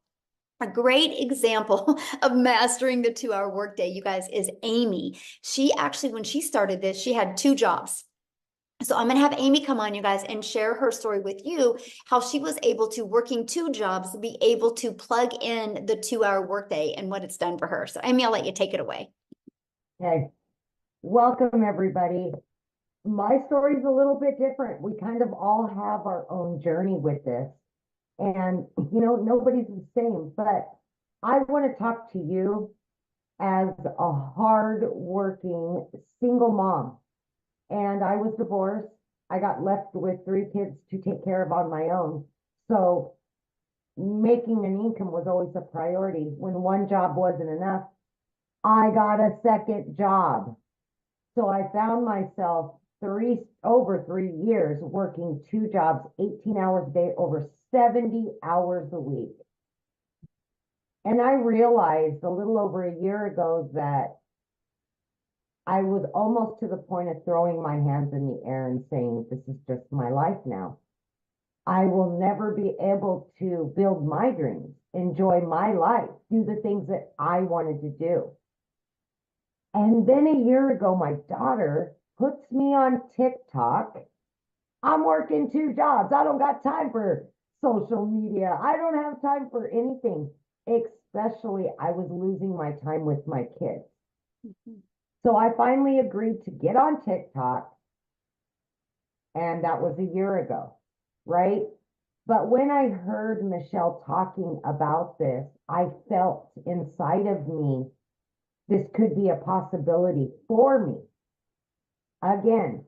A great example of mastering the 2-hour workday, you guys, is Amy. She actually, when she started this, she had 2 jobs. So I'm going to have Amy come on, you guys, and share her story with you, how she was able to, working 2 jobs, be able to plug in the 2-hour workday and what it's done for her. So Amy, I'll let you take it away. Okay, welcome everybody. My story is a little bit different. We kind of all have our own journey with this. And, you know, nobody's the same, but I want to talk to you as a hard-working single mom. And I was divorced. I got left with 3 kids to take care of on my own. So making an income was always a priority. When one job wasn't enough, I got a second job. So I found myself over 3 years working 2 jobs, 18 hours a day, over 70 hours a week. And I realized a little over a year ago that I was almost to the point of throwing my hands in the air and saying, this is just my life now. I will never be able to build my dreams, enjoy my life, do the things that I wanted to do. And then a year ago, my daughter puts me on TikTok. I'm working 2 jobs. I don't got time for social media. I don't have time for anything, especially I was losing my time with my kids. Mm-hmm. So I finally agreed to get on TikTok. And that was a year ago, right? But when I heard Michelle talking about this, I felt inside of me, this could be a possibility for me. Again,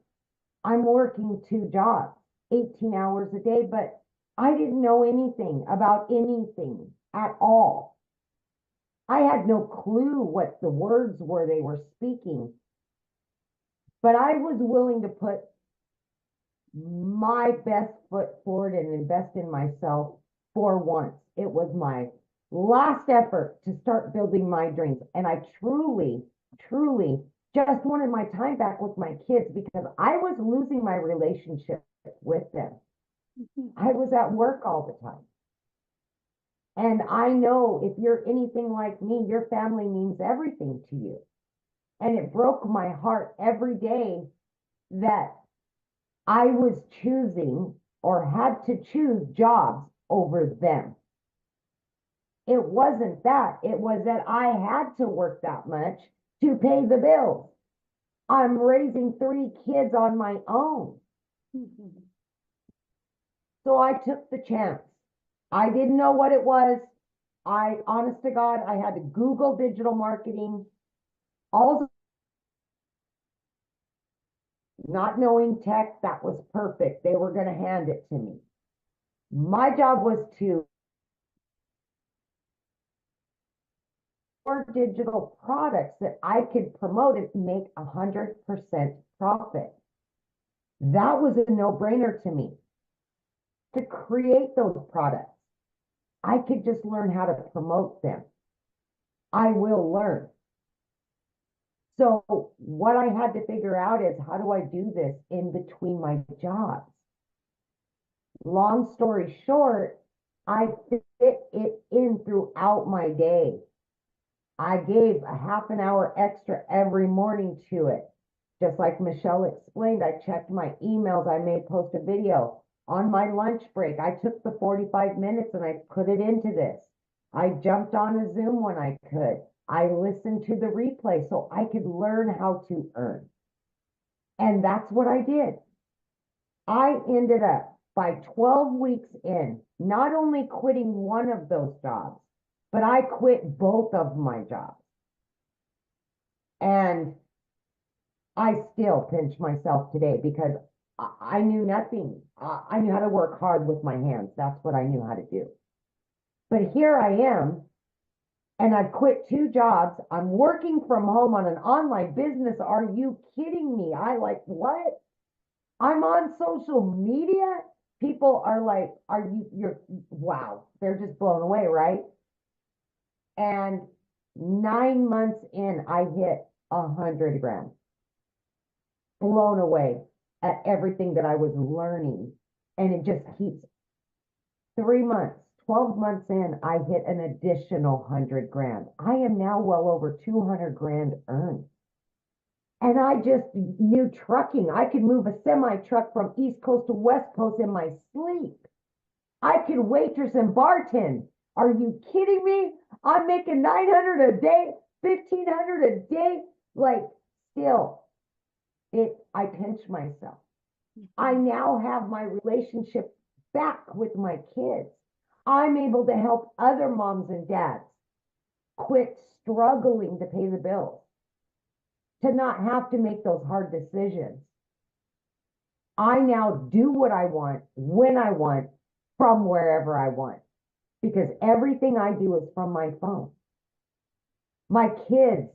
I'm working 2 jobs, 18 hours a day, but I didn't know anything about anything at all. I had no clue what the words were they were speaking, but I was willing to put my best foot forward and invest in myself for once. It was my last effort to start building my dreams. And I truly, truly just wanted my time back with my kids because I was losing my relationship with them. I was at work all the time. And I know if you're anything like me, your family means everything to you. And it broke my heart every day that I was choosing or had to choose jobs over them. It wasn't that. It was that I had to work that much to pay the bills. I'm raising 3 kids on my own. So I took the chance. I didn't know what it was. Honest to God, I had to Google digital marketing. All not knowing tech, that was perfect. They were going to hand it to me. My job was to digital products that I could promote and make 100% profit. That was a no-brainer to me. To create those products, I could just learn how to promote them. I will learn. So what I had to figure out is, how do I do this in between my jobs? Long story short, I fit it in throughout my day. I gave a half an hour extra every morning to it. Just like Michelle explained, I checked my emails. I may post a video. On my lunch break, I took the 45 minutes and I put it into this. I jumped on a Zoom when I could. I listened to the replay so I could learn how to earn. And that's what I did. I ended up, by 12 weeks in, not only quitting one of those jobs, but I quit both of my jobs. And I still pinch myself today because I knew nothing. I knew how to work hard with my hands. That's what I knew how to do. But here I am, and I've quit 2 jobs. I'm working from home on an online business. Are you kidding me? What? I'm on social media. People are like, wow. They're just blown away, right? And 9 months in, I hit 100 grand. Blown away at everything that I was learning. And it just keeps 3 months, 12 months in, I hit an additional 100 grand. I am now well over 200 grand earned. And I just knew trucking. I could move a semi truck from East Coast to West Coast in my sleep. I could waitress and bartend. Are you kidding me? I'm making 900 a day, 1,500 a day. Still, I pinch myself. I now have my relationship back with my kids. I'm able to help other moms and dads quit struggling to pay the bills, to not have to make those hard decisions. I now do what I want, when I want, from wherever I want, because everything I do is from my phone. My kids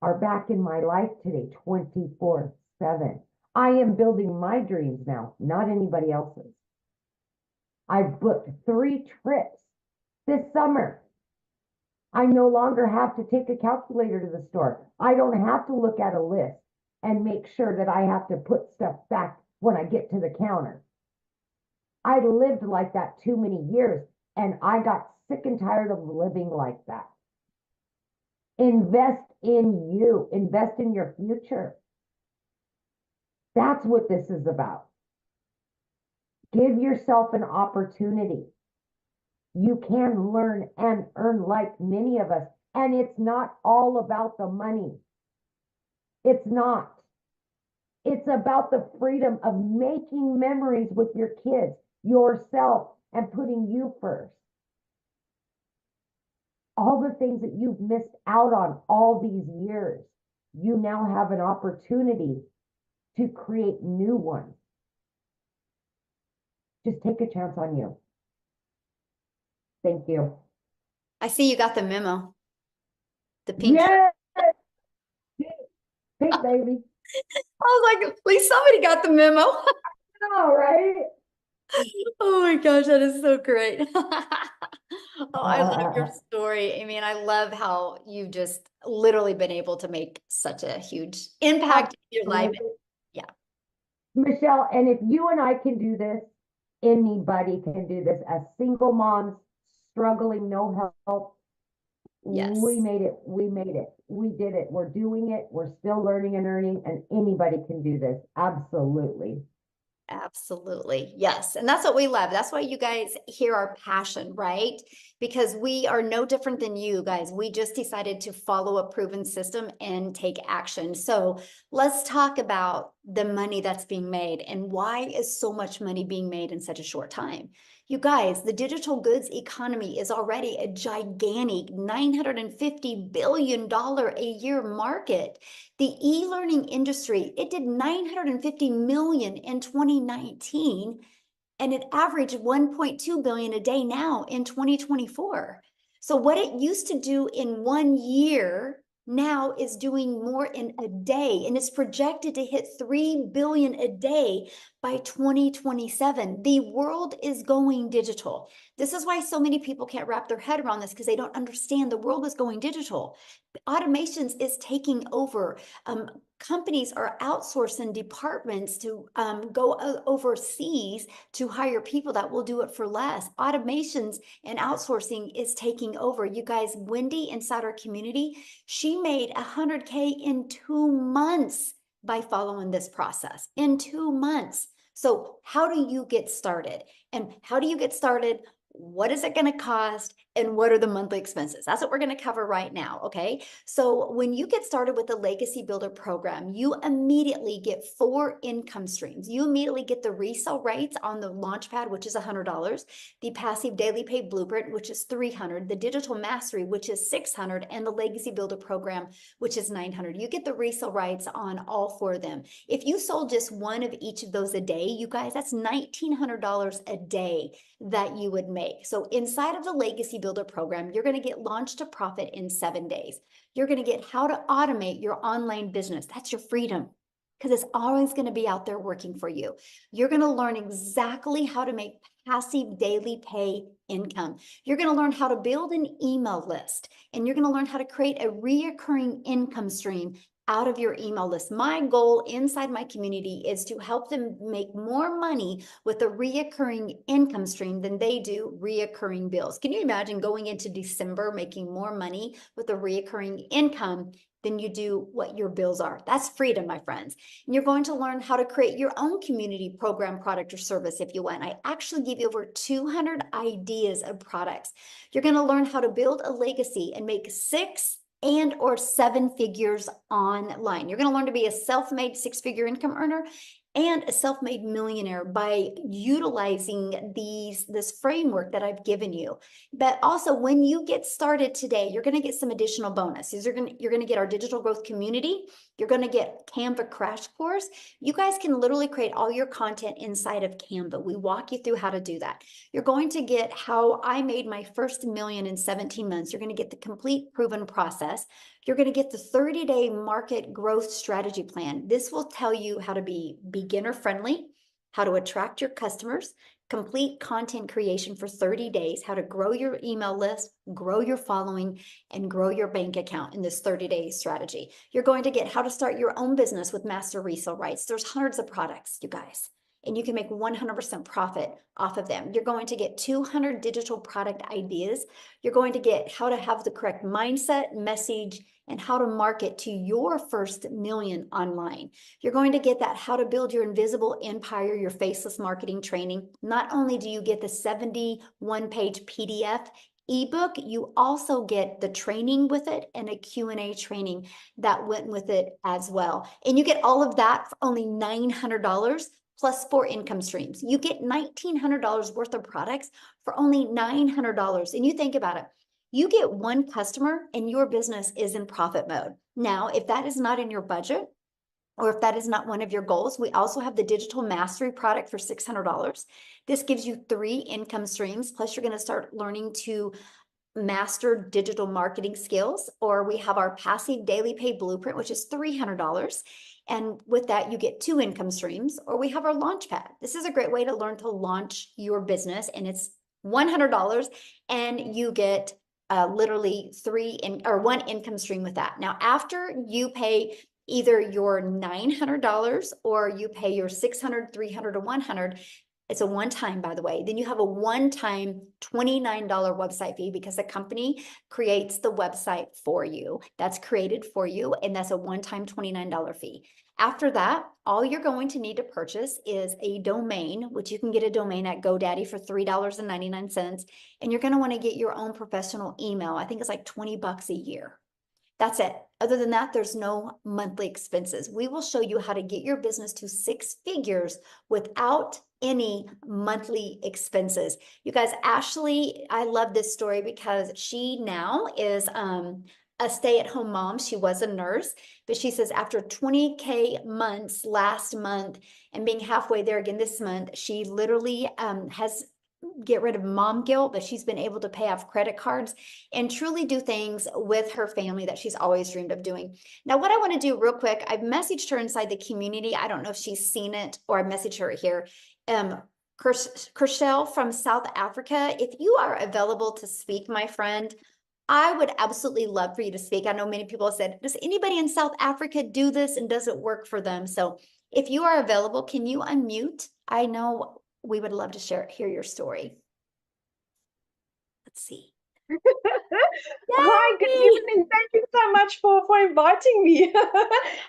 are back in my life today, 24/7. I am building my dreams now, not anybody else's. I've booked 3 trips this summer. I no longer have to take a calculator to the store. I don't have to look at a list and make sure that I have to put stuff back when I get to the counter. I lived like that too many years, and I got sick and tired of living like that. Invest in you. Invest in your future. That's what this is about. Give yourself an opportunity. You can learn and earn like many of us. And it's not all about the money. It's not. It's about the freedom of making memories with your kids, yourself, and putting you first. All the things that you've missed out on all these years, you now have an opportunity to create new ones. Just take a chance on you. Thank you. I see you got the memo. The pink. Yes! Pink, baby. I was like, at least somebody got the memo. All right. Oh my gosh, that is so great. Oh, I love your story. I mean, I love how you've just literally been able to make such a huge impact in your life. Yeah. Michelle, and if you and I can do this, anybody can do this. As single moms, struggling, no help. Yes. We made it. We made it. We did it. We're doing it. We're still learning and earning, and anybody can do this. Absolutely. Absolutely. Yes. And that's what we love. That's why you guys hear our passion, right? Because we are no different than you guys. We just decided to follow a proven system and take action. So let's talk about the money that's being made and why is so much money being made in such a short time. You guys, the digital goods economy is already a gigantic $950 billion a year market. The e-learning industry, it did 950 million in 2019, and it averaged 1.2 billion a day now in 2024. So what it used to do in 1 year now is doing more in a day, and it's projected to hit 3 billion a day by 2027. The world is going digital. This is why so many people can't wrap their head around this, because they don't understand the world is going digital. Automations is taking over. Companies are outsourcing departments to go overseas to hire people that will do it for less. Automations and outsourcing is taking over. You guys, Wendy inside our community, she made 100K in 2 months by following this process. In 2 months. So how do you get started? And how do you get started? What is it going to cost? And what are the monthly expenses? That's what we're going to cover right now. Okay. So when you get started with the Legacy Builder program, you immediately get 4 income streams. You immediately get the resale rates on the Launchpad, which is $100, the passive daily pay blueprint, which is $300, the digital mastery, which is $600, and the Legacy Builder program, which is $900. You get the resale rights on all 4 of them. If you sold just one of each of those a day, you guys, that's $1,900 a day that you would make. So inside of the Legacy Builder program, you're going to get launched to profit in 7 days. You're going to get how to automate your online business. That's your freedom, because it's always going to be out there working for you. You're going to learn exactly how to make passive daily pay income. You're going to learn how to build an email list, and you're going to learn how to create a reoccurring income stream out of your email list. My goal inside my community is to help them make more money with a reoccurring income stream than they do reoccurring bills. Can you imagine going into December making more money with a reoccurring income than you do what your bills are? That's freedom, my friends. And you're going to learn how to create your own community program, product, or service if you want. I actually give you over 200 ideas of products. You're going to learn how to build a legacy and make 6 and or 7 figures online. You're going to learn to be a self-made 6-figure income earner and a self-made millionaire by utilizing this framework that I've given you. But also, when you get started today, you're going to get some additional bonuses. You're going to get our digital growth community. You're going to get Canva crash course. You guys can literally create all your content inside of Canva. We walk you through how to do that. You're going to get how I made my first million in 17 months. You're going to get the complete proven process. You're going to get the 30-day market growth strategy plan. This will tell you how to be beginner friendly, how to attract your customers, complete content creation for 30 days, how to grow your email list, grow your following, and grow your bank account in this 30-day strategy. You're going to get how to start your own business with master resale rights. There's hundreds of products, you guys, and you can make 100% profit off of them. You're going to get 200 digital product ideas. You're going to get how to have the correct mindset, message, and how to market to your first million online. You're going to get that how to build your invisible empire, your faceless marketing training. Not only do you get the 71-page PDF ebook, you also get the training with it and a Q&A training that went with it as well. And you get all of that for only $900 plus 4 income streams. You get $1,900 worth of products for only $900. And you think about it, you get one customer and your business is in profit mode. Now, if that is not in your budget, or if that is not one of your goals, we also have the digital mastery product for $600. This gives you 3 income streams, plus you're going to start learning to master digital marketing skills, or we have our passive daily pay blueprint, which is $300. And with that, you get 2 income streams, or we have our launch pad. This is a great way to learn to launch your business, and it's $100, and you get literally 1 income stream with that. Now, after you pay either your $900 or you pay your $600, $300, or $100, it's a one-time, by the way. Then you have a one-time $29 website fee because the company creates the website for you. That's created for you, and that's a one-time $29 fee. After that, all you're going to need to purchase is a domain, which you can get a domain at GoDaddy for $3.99. And you're going to want to get your own professional email. I think it's like $20 a year. That's it. Other than that, there's no monthly expenses. We will show you how to get your business to 6 figures without any monthly expenses. You guys, Ashley, I love this story because she now is a stay-at-home mom. She was a nurse, but she says after 20K months last month and being halfway there again this month, she literally has get rid of mom guilt, but she's been able to pay off credit cards and truly do things with her family that she's always dreamed of doing. Now, what I want to do real quick, I've messaged her inside the community. I don't know if she's seen it or I messaged her here. Kershel from South Africa, if you are available to speak, my friend, I would absolutely love for you to speak. I know many people have said, does anybody in South Africa do this and does it work for them? So if you are available, can you unmute? I know we would love to hear your story. Let's see. Hi, good evening. Thank you so much for inviting me.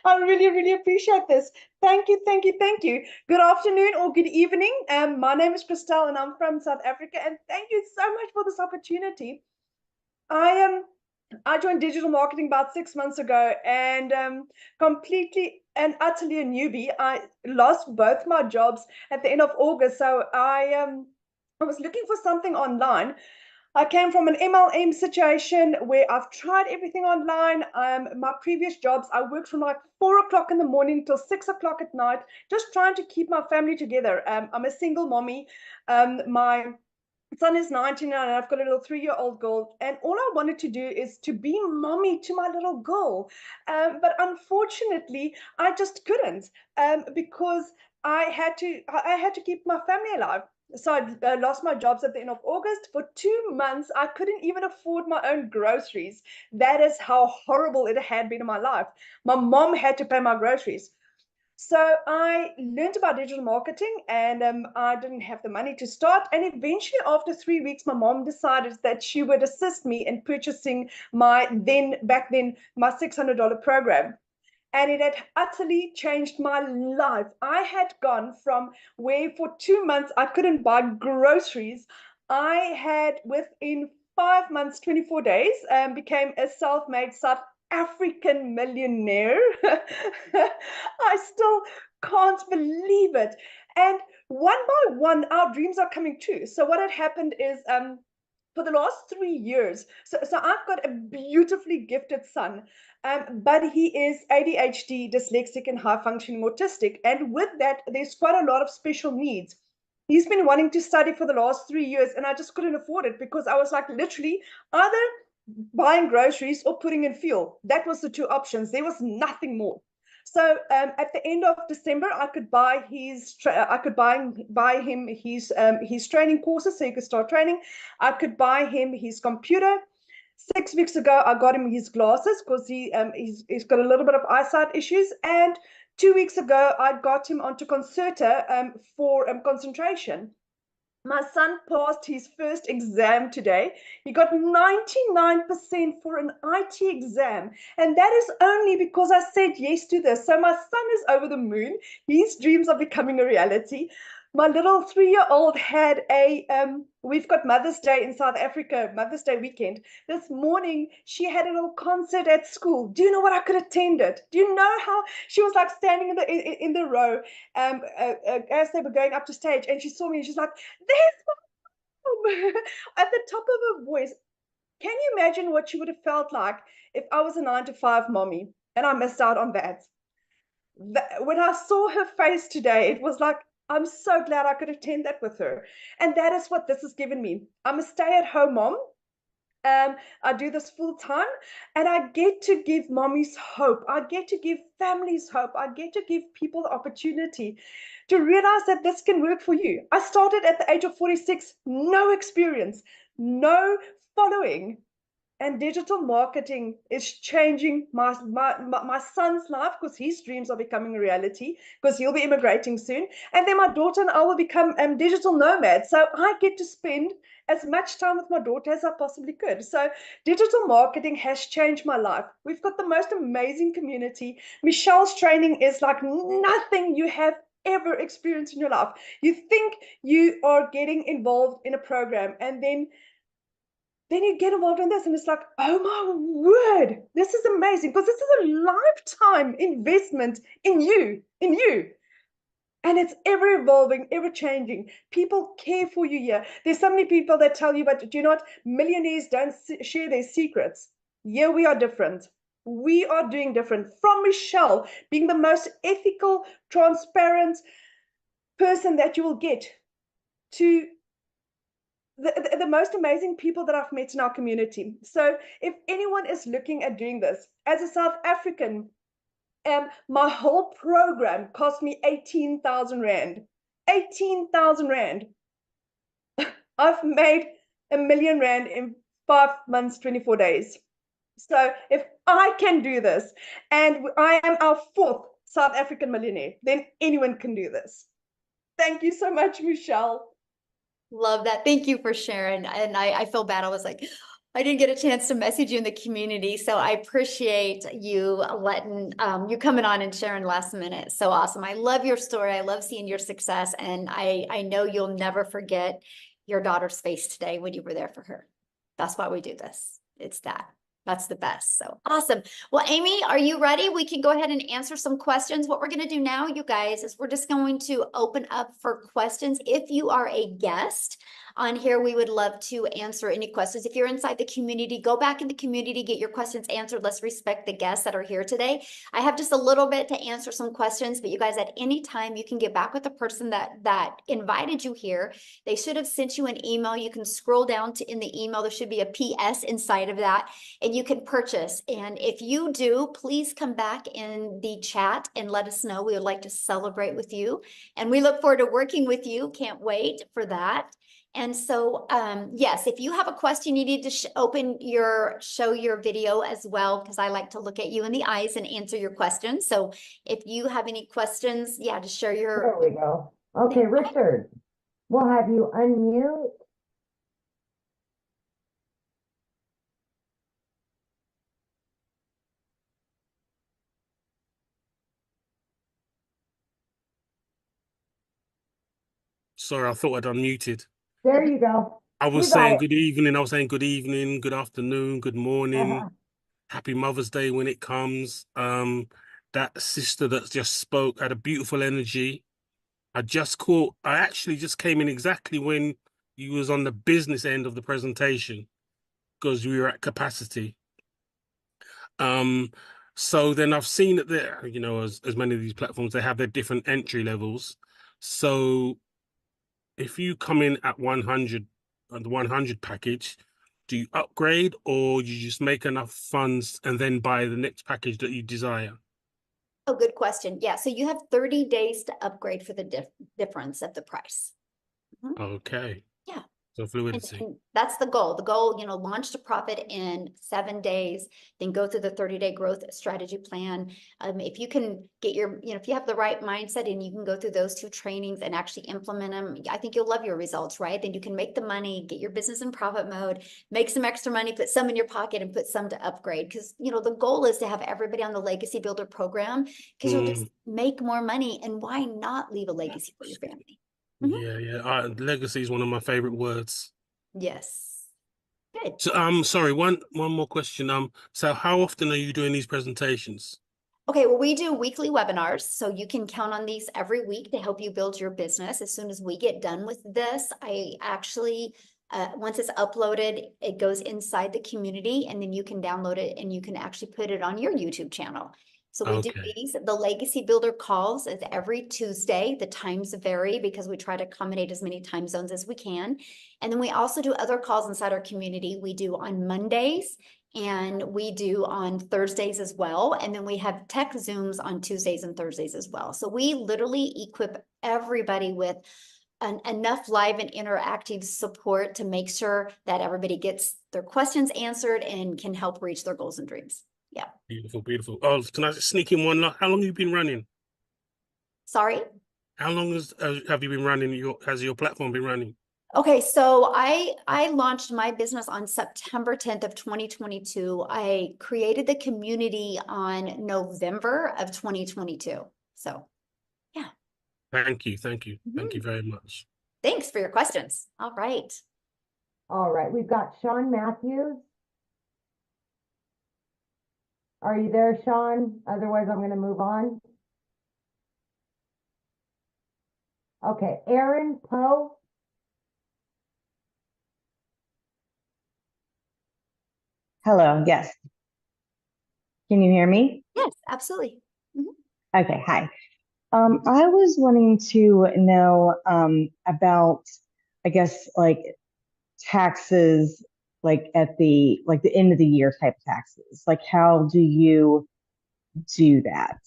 I really, really appreciate this. Thank you, thank you, thank you. Good afternoon or good evening. My name is Christelle and I'm from South Africa, and thank you so much for this opportunity. I joined digital marketing about 6 months ago, and completely and utterly a newbie. I lost both my jobs at the end of August, so I was looking for something online. I came from an MLM situation where I've tried everything online. My previous jobs, I worked from like 4 o'clock in the morning till 6 o'clock at night, just trying to keep my family together. I'm a single mommy. My son is 19 and I've got a little 3-year-old girl, and all I wanted to do is to be mommy to my little girl. But unfortunately, I just couldn't because I had to keep my family alive. So I lost my jobs at the end of August. For 2 months, I couldn't even afford my own groceries. That is how horrible it had been in my life. My mom had to pay my groceries. So I learned about digital marketing, and I didn't have the money to start. And eventually, after 3 weeks, my mom decided that she would assist me in purchasing my back then $600 program. And it had utterly changed my life. I had gone from where for 2 months I couldn't buy groceries. I had, within 5 months, 24 days, became a self-made South African millionaire. I still can't believe it. And one by one, our dreams are coming true. So what had happened is, for the last 3 years, so I've got a beautifully gifted son, but he is ADHD, dyslexic, and high-functioning autistic. And with that, there's quite a lot of special needs. He's been wanting to study for the last 3 years, and I just couldn't afford it because I was like literally either buying groceries or putting in fuel. That was the 2 options. There was nothing more. So at the end of December, I could buy him his training courses so he could start training. I could buy him his computer. 6 weeks ago, I got him his glasses because he's got a little bit of eyesight issues. And 2 weeks ago, I got him onto Concerta for concentration. My son passed his first exam today. He got 99% for an IT exam. And that is only because I said yes to this. So my son is over the moon. His dreams are becoming a reality. my little 3-year-old had we've got Mother's Day in South Africa, Mother's Day weekend. This morning, she had a little concert at school. Do you know what I could attend it? Do you know how she was like standing in the row as they were going up to stage, and she saw me and she's like, there's mom at the top of her voice. Can you imagine what she would have felt like if I was a 9-to-5 mommy and I missed out on that? When I saw her face today, it was like, I'm so glad I could attend that with her. And that is what this has given me. I'm a stay-at-home mom. I do this full time, and I get to give mommies hope. I get to give families hope. I get to give people the opportunity to realize that this can work for you. I started at the age of 46, no experience, no following. And digital marketing is changing my son's life, because his dreams are becoming a reality, because he'll be immigrating soon. And then my daughter and I will become digital nomads. So I get to spend as much time with my daughter as I possibly could. So digital marketing has changed my life. We've got the most amazing community. Michelle's training is like nothing you have ever experienced in your life. You think you are getting involved in a program, and then you get involved in this, and it's like, oh my word, this is amazing, because this is a lifetime investment in you. And it's ever evolving, ever changing. People care for you here. There's so many people that tell you, but do you know what? Millionaires don't share their secrets. Yeah, we are different. We are doing different. From Michelle being the most ethical, transparent person that you will get, to the most amazing people that I've met in our community. So if anyone is looking at doing this, as a South African, my whole program cost me 18,000 Rand. 18,000 Rand. I've made R1 million in 5 months, 24 days. So if I can do this, and I am our 4th South African millionaire, then anyone can do this. Thank you so much, Michelle. Love that. Thank you for sharing. And I feel bad. I was like, I didn't get a chance to message you in the community. So I appreciate you letting you coming on and sharing last minute. So awesome. I love your story. I love seeing your success. And I know you'll never forget your daughter's face today when you were there for her. That's why we do this. It's that. That's the best. So awesome. Well, Amy, are you ready? We can go ahead and answer some questions. What we're going to do now, you guys, is we're just going to open up for questions. If you are a guest on here, we would love to answer any questions. If you're inside the community, go back in the community, get your questions answered. Let's respect the guests that are here today. I have just a little bit to answer some questions, but you guys, at any time, you can get back with the person that invited you here. They should have sent you an email. You can scroll down to in the email. There should be a PS inside of that, and you can purchase. And if you do, please come back in the chat and let us know. We would like to celebrate with you, and we look forward to working with you. Can't wait for that. And so, yes, if you have a question, you need to show your video as well, because I like to look at you in the eyes and answer your questions. So if you have any questions, yeah, just share your. There we go. Okay, Richard, we'll have you unmute. Sorry, I thought I'd unmuted. There you go. I was You got saying it. good evening. I was saying good evening, good afternoon, good morning. Happy Mother's Day when it comes. That sister that just spoke had a beautiful energy. I actually just came in exactly when you was on the business end of the presentation, because we were at capacity. So then I've seen that there, you know, as many of these platforms, they have their different entry levels. So if you come in at 100 on the 100 package, do you upgrade, or you just make enough funds and then buy the next package that you desire? Oh, good question. Yeah, so you have 30 days to upgrade for the difference of the price. Okay. Yeah. So fluidity. And that's the goal. The goal, you know, launch to profit in 7 days, then go through the 30-day growth strategy plan. If you can get if you have the right mindset and you can go through those 2 trainings and actually implement them, I think you'll love your results, right? Then you can make the money, get your business in profit mode, make some extra money, put some in your pocket and put some to upgrade. Because, you know, the goal is to have everybody on the Legacy Builder program, because you'll just make more money. And why not leave a legacy for your family? Yeah, yeah. Legacy is one of my favorite words. Yes. Good. So, sorry, one more question. So how often are you doing these presentations? Okay, well, we do weekly webinars, so you can count on these every week to help you build your business. As soon as we get done with this, I actually, once it's uploaded, it goes inside the community, and then you can download it and you can actually put it on your YouTube channel. So we do Okay. these. The Legacy Builder calls is every Tuesday. The times vary because we try to accommodate as many time zones as we can. And then we also do other calls inside our community. We do on Mondays, and we do on Thursdays as well. And then we have tech Zooms on Tuesdays and Thursdays as well. So we literally equip everybody with enough live and interactive support to make sure that everybody gets their questions answered and can help reach their goals and dreams. Yeah. Beautiful, beautiful. Oh, can I just sneak in one? How long have you been running? Sorry? How long have you been running? Has your platform been running? Okay, so I launched my business on September 10th of 2022. I created the community on November of 2022. So, yeah. Thank you, thank you, thank you very much. Thanks for your questions. All right. All right, we've got Sean Matthews. Are you there, Sean? Otherwise, I'm going to move on. Okay, Aaron Poe. Hello, yes. Can you hear me? Yes, absolutely. Okay, hi. I was wanting to know about, I guess, like taxes, like at the end of the year type taxes. Like, how do you do that?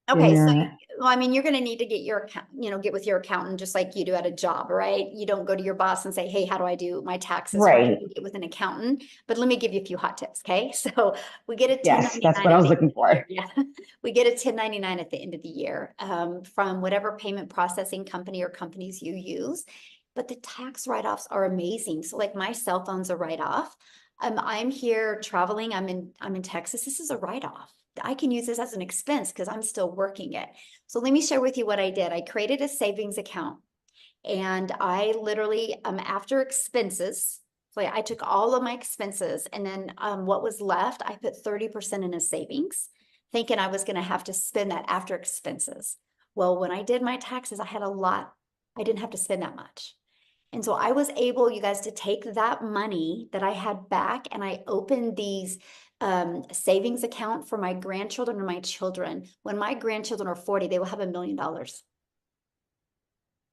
Okay, so Yeah. well, I mean, you're going to need to get your account, get with your accountant just like you do at a job, right? You don't go to your boss and say, "Hey, how do I do my taxes?" Right. You get with an accountant. But let me give you a few hot tips, okay? So we get a Yes, 1099 that's what I at was the end looking of the year. for. Yeah, we get a 1099 at the end of the year from whatever payment processing company or companies you use. But the tax write-offs are amazing. So like my cell phone's a write-off. I'm here traveling. I'm in Texas. This is a write-off. I can use this as an expense because I'm still working it. So let me share with you what I did. I created a savings account, and I literally, after expenses, so I took all of my expenses, and then what was left, I put 30% in a savings, thinking I was going to have to spend that after expenses. Well, when I did my taxes, I had a lot. I didn't have to spend that much. And so I was able, you guys, to take that money that I had back, and I opened these savings account for my grandchildren and my children. When my grandchildren are 40, they will have $1 million. Wow,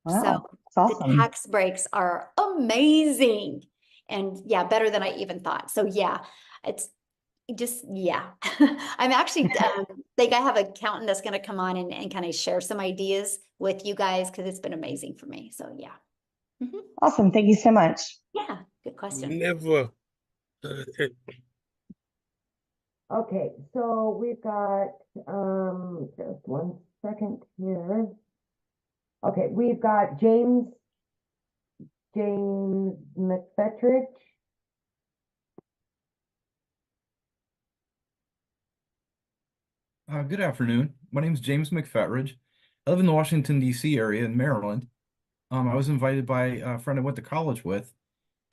So that's awesome. the tax breaks are amazing. And yeah, better than I even thought. So yeah, it's just, yeah. I'm actually think I have an accountant that's going to come on and kind of share some ideas with you guys because it's been amazing for me. So yeah. Awesome. Thank you so much. Yeah, good question. Never. Okay, so we've got just one second here. Okay, we've got James McFetrich. Good afternoon. My name is James McFetridge. I live in the Washington, D.C. area in Maryland. I was invited by a friend I went to college with,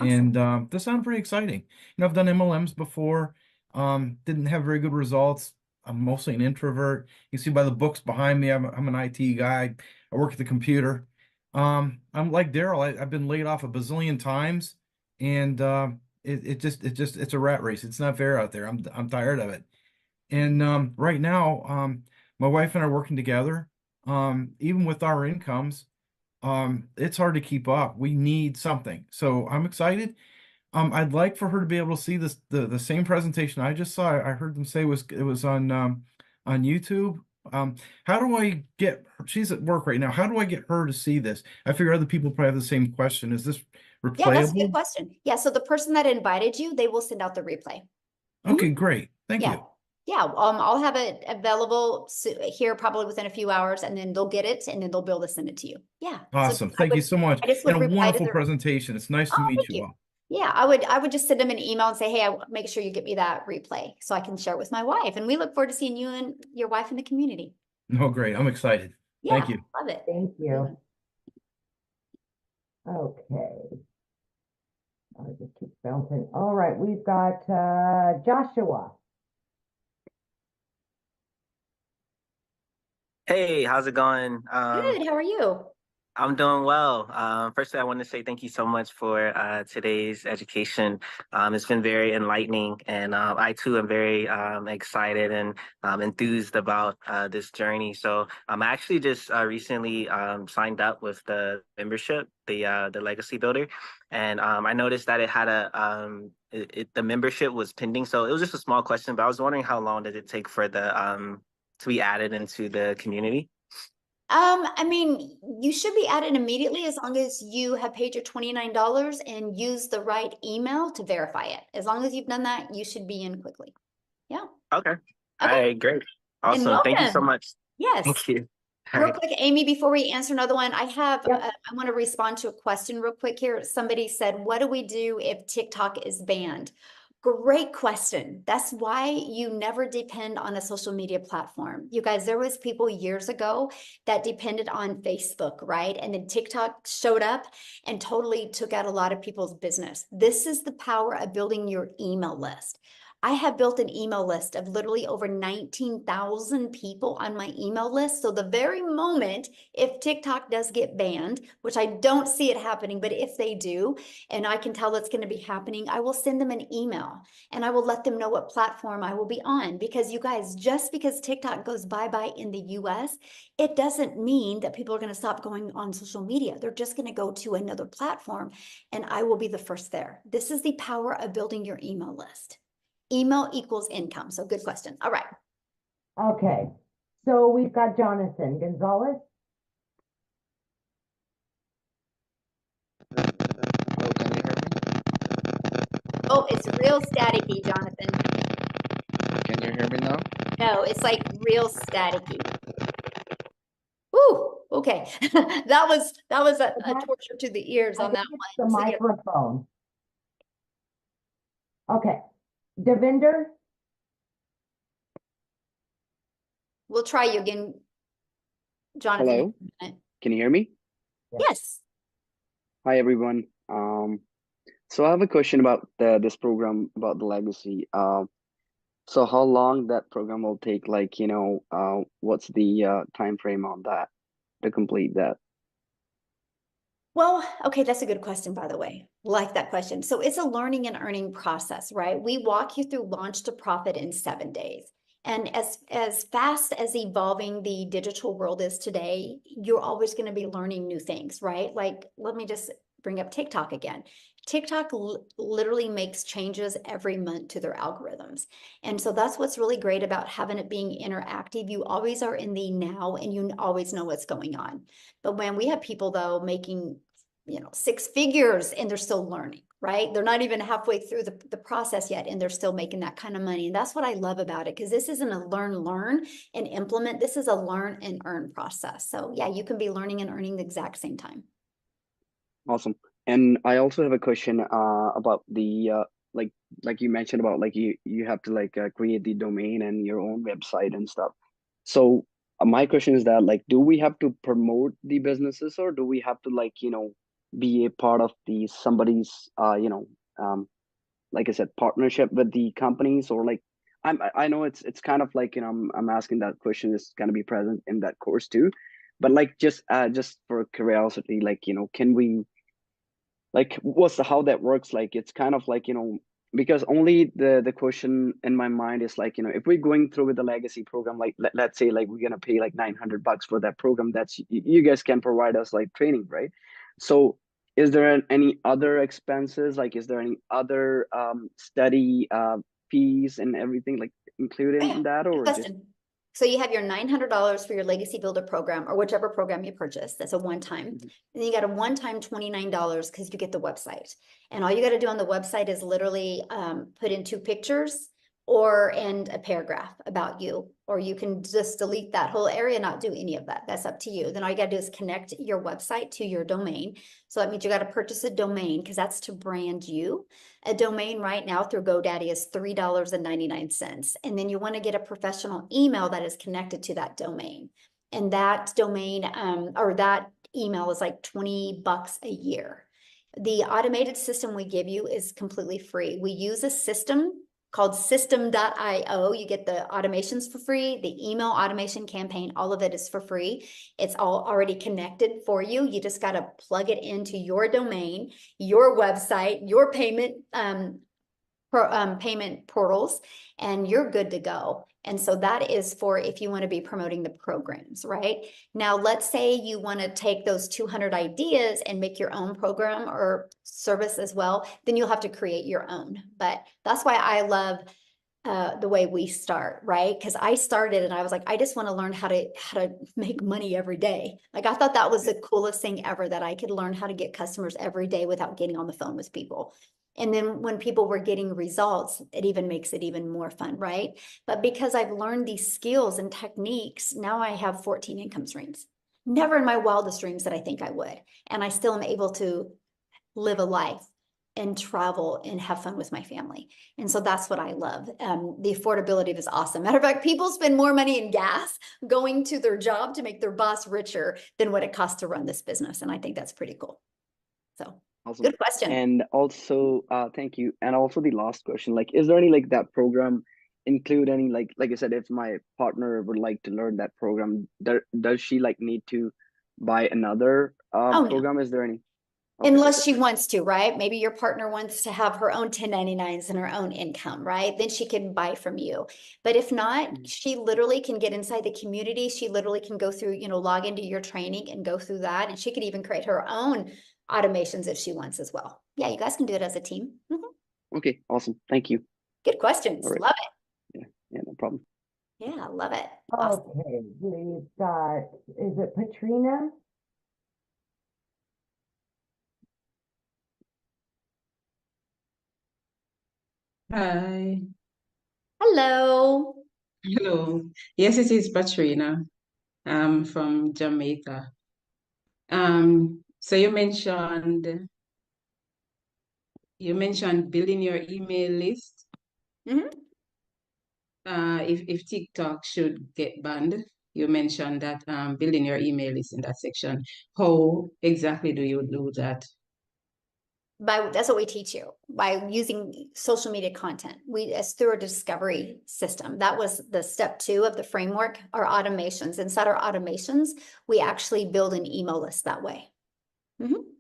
and this sounded pretty exciting. I've done MLMs before, didn't have very good results. I'm mostly an introvert. You see by the books behind me, I'm an IT guy. I work at the computer. I'm like Daryl. I've been laid off a bazillion times, and it's a rat race. It's not fair out there. I'm tired of it. And right now, my wife and I are working together. Even with our incomes, it's hard to keep up. We need something. So I'm excited. I'd like for her to be able to see the same presentation I just saw. I heard them say it was on YouTube. How do I get her? She's at work right now. How do I get her to see this? I figure other people probably have the same question. Is this Yeah, that's a good replayable? question. Yeah, so the person that invited you, they will send out the replay. Okay, great. Thank Yeah. you. Yeah, I'll have it available here probably within a few hours, and then they'll get it, and then they'll be able to send it to you. Yeah. So Awesome. Thank you so much. I just would And a reply to wonderful their, presentation. It's nice to oh, meet thank you you. all. Yeah, I would just send them an email and say, hey, make sure you get me that replay so I can share it with my wife. And we look forward to seeing you and your wife in the community. Oh, great. I'm excited. Yeah, Thank you. love it. Thank you. Okay. I just keep bouncing. All right, we've got Joshua. Hey, how's it going? Good, how are you? I'm doing well. Firstly, I want to say thank you so much for today's education. It's been very enlightening, and I too am very excited and enthused about this journey. So I actually just recently signed up with the membership, the Legacy Builder, and I noticed that it had the membership was pending. So it was just a small question, but I was wondering how long did it take for the to be added into the community? I mean, you should be added immediately as long as you have paid your $29 and use the right email to verify it. As long as you've done that, you should be in quickly. Yeah. Okay. All Okay. right, great. And Awesome. Thank you so welcome. much. Yes. Thank you. All Real right. quick, Amy, before we answer another one, I have, Yep. I want to respond to a question real quick here. Somebody said, what do we do if TikTok is banned? Great question. That's why you never depend on a social media platform. You guys, there was people years ago that depended on Facebook, right? And then TikTok showed up and totally took out a lot of people's business. This is the power of building your email list. I have built an email list of literally over 19,000 people on my email list. So the very moment, if TikTok does get banned, which I don't see it happening, but if they do, and I can tell it's going to be happening, I will send them an email and I will let them know what platform I will be on. Because you guys, just because TikTok goes bye-bye in the US, it doesn't mean that people are going to stop going on social media. They're just going to go to another platform and I will be the first there. This is the power of building your email list. Email equals income. So good question. All right. Okay, so we've got Jonathan Gonzalez. Hello, can you hear me? Oh, it's real staticky, Jonathan. Can you hear me now? No, it's like real staticky. Woo, okay. That was a torture to the ears I on think that it's one. the So, yeah. microphone. Okay, Devinder. We'll try you again, Jonathan. Hello, can you hear me? Yes. Hi, everyone. So I have a question about this program about the legacy. So how long that program will take? Like, what's the time frame on that to complete that? Well, okay, that's a good question, by the way. Like that question. So it's a learning and earning process, right? We walk you through launch to profit in 7 days. And as fast as evolving the digital world is today, you're always going to be learning new things, right? Like, let me just bring up TikTok again. TikTok literally makes changes every month to their algorithms. And so that's what's really great about having it being interactive. You always are in the now and you always know what's going on. But when we have people though making, 6 figures and they're still learning, right? They're not even halfway through the process yet and they're still making that kind of money. And that's what I love about it, because this isn't a learn and implement. This is a learn and earn process. So yeah, you can be learning and earning the exact same time. Awesome. And I also have a question about the like you mentioned about like you have to like create the domain and your own website and stuff. So my question is that like, do we have to promote the businesses, or do we have to like be a part of the somebody's like I said, partnership with the companies, or like I know it's kind of like I'm asking that question is going to be present in that course too, but like just for curiosity, like can we like what's how that works? Like it's kind of like because only the question in my mind is like if we're going through with the legacy program, like let's say like we're gonna pay like $900 for that program, that's you guys can provide us like training, right? So is there any other expenses, like is there any other study fees and everything like included in that, or just Question. So you have your $900 for your Legacy Builder program or whichever program you purchase. That's a one-time. And then you got a one-time $29 because you get the website. And all you got to do on the website is literally put in 2 pictures and a paragraph about you, or you can just delete that whole area, not do any of that. That's up to you. Then all you got to do is connect your website to your domain. So that means you got to purchase a domain because that's to brand you. A domain right now through GoDaddy is $3.99. And then you want to get a professional email that is connected to that domain. And that domain or that email is like $20 a year. The automated system we give you is completely free. We use a system called system.io. You get the automations for free, the email automation campaign, all of it is for free. It's all already connected for you. You just got to plug it into your domain, your website, your payment payment portals, and you're good to go. And so that is for if you want to be promoting the programs, right? Now, let's say you want to take those 200 ideas and make your own program or service as well, then you'll have to create your own. But that's why I love the way we start, right? Because I started and I was like, I just want to learn how to make money every day. Like, I thought that was the coolest thing ever, that I could learn how to get customers every day without getting on the phone with people. And then when people were getting results, it even makes it even more fun, right? But because I've learned these skills and techniques, now I have 14 income streams. Never in my wildest dreams did I think I would. And I still am able to live a life and travel and have fun with my family. And so that's what I love. The affordability is awesome. Matter of fact, people spend more money in gas going to their job to make their boss richer than what it costs to run this business. And I think that's pretty cool. So Awesome. good question. And also, thank you. And also the last question, like, is there any like that program include any like I said, if my partner would like to learn that program, does she like need to buy another no. program? Is there any? Okay. Unless she wants to, right? Maybe your partner wants to have her own 1099s and her own income, right? Then she can buy from you. But if not, she literally can get inside the community. She literally can go through, log into your training and go through that. And she could even create her own automations if she wants as well. Yeah, you guys can do it as a team. Okay, awesome. Thank you. Good questions. All right. Love it. Yeah, no problem. Yeah, love it. Awesome. Okay, we've got, is it Patrina? Hi. Hello. Hello. Yes, it is Patrina. From Jamaica. So you mentioned building your email list. If TikTok should get banned, you mentioned that building your email list in that section. How exactly do you do that? That's what we teach you, by using social media content. It's through a discovery system. That was the step 2 of the framework, our automations. Inside our automations, we actually build an email list that way.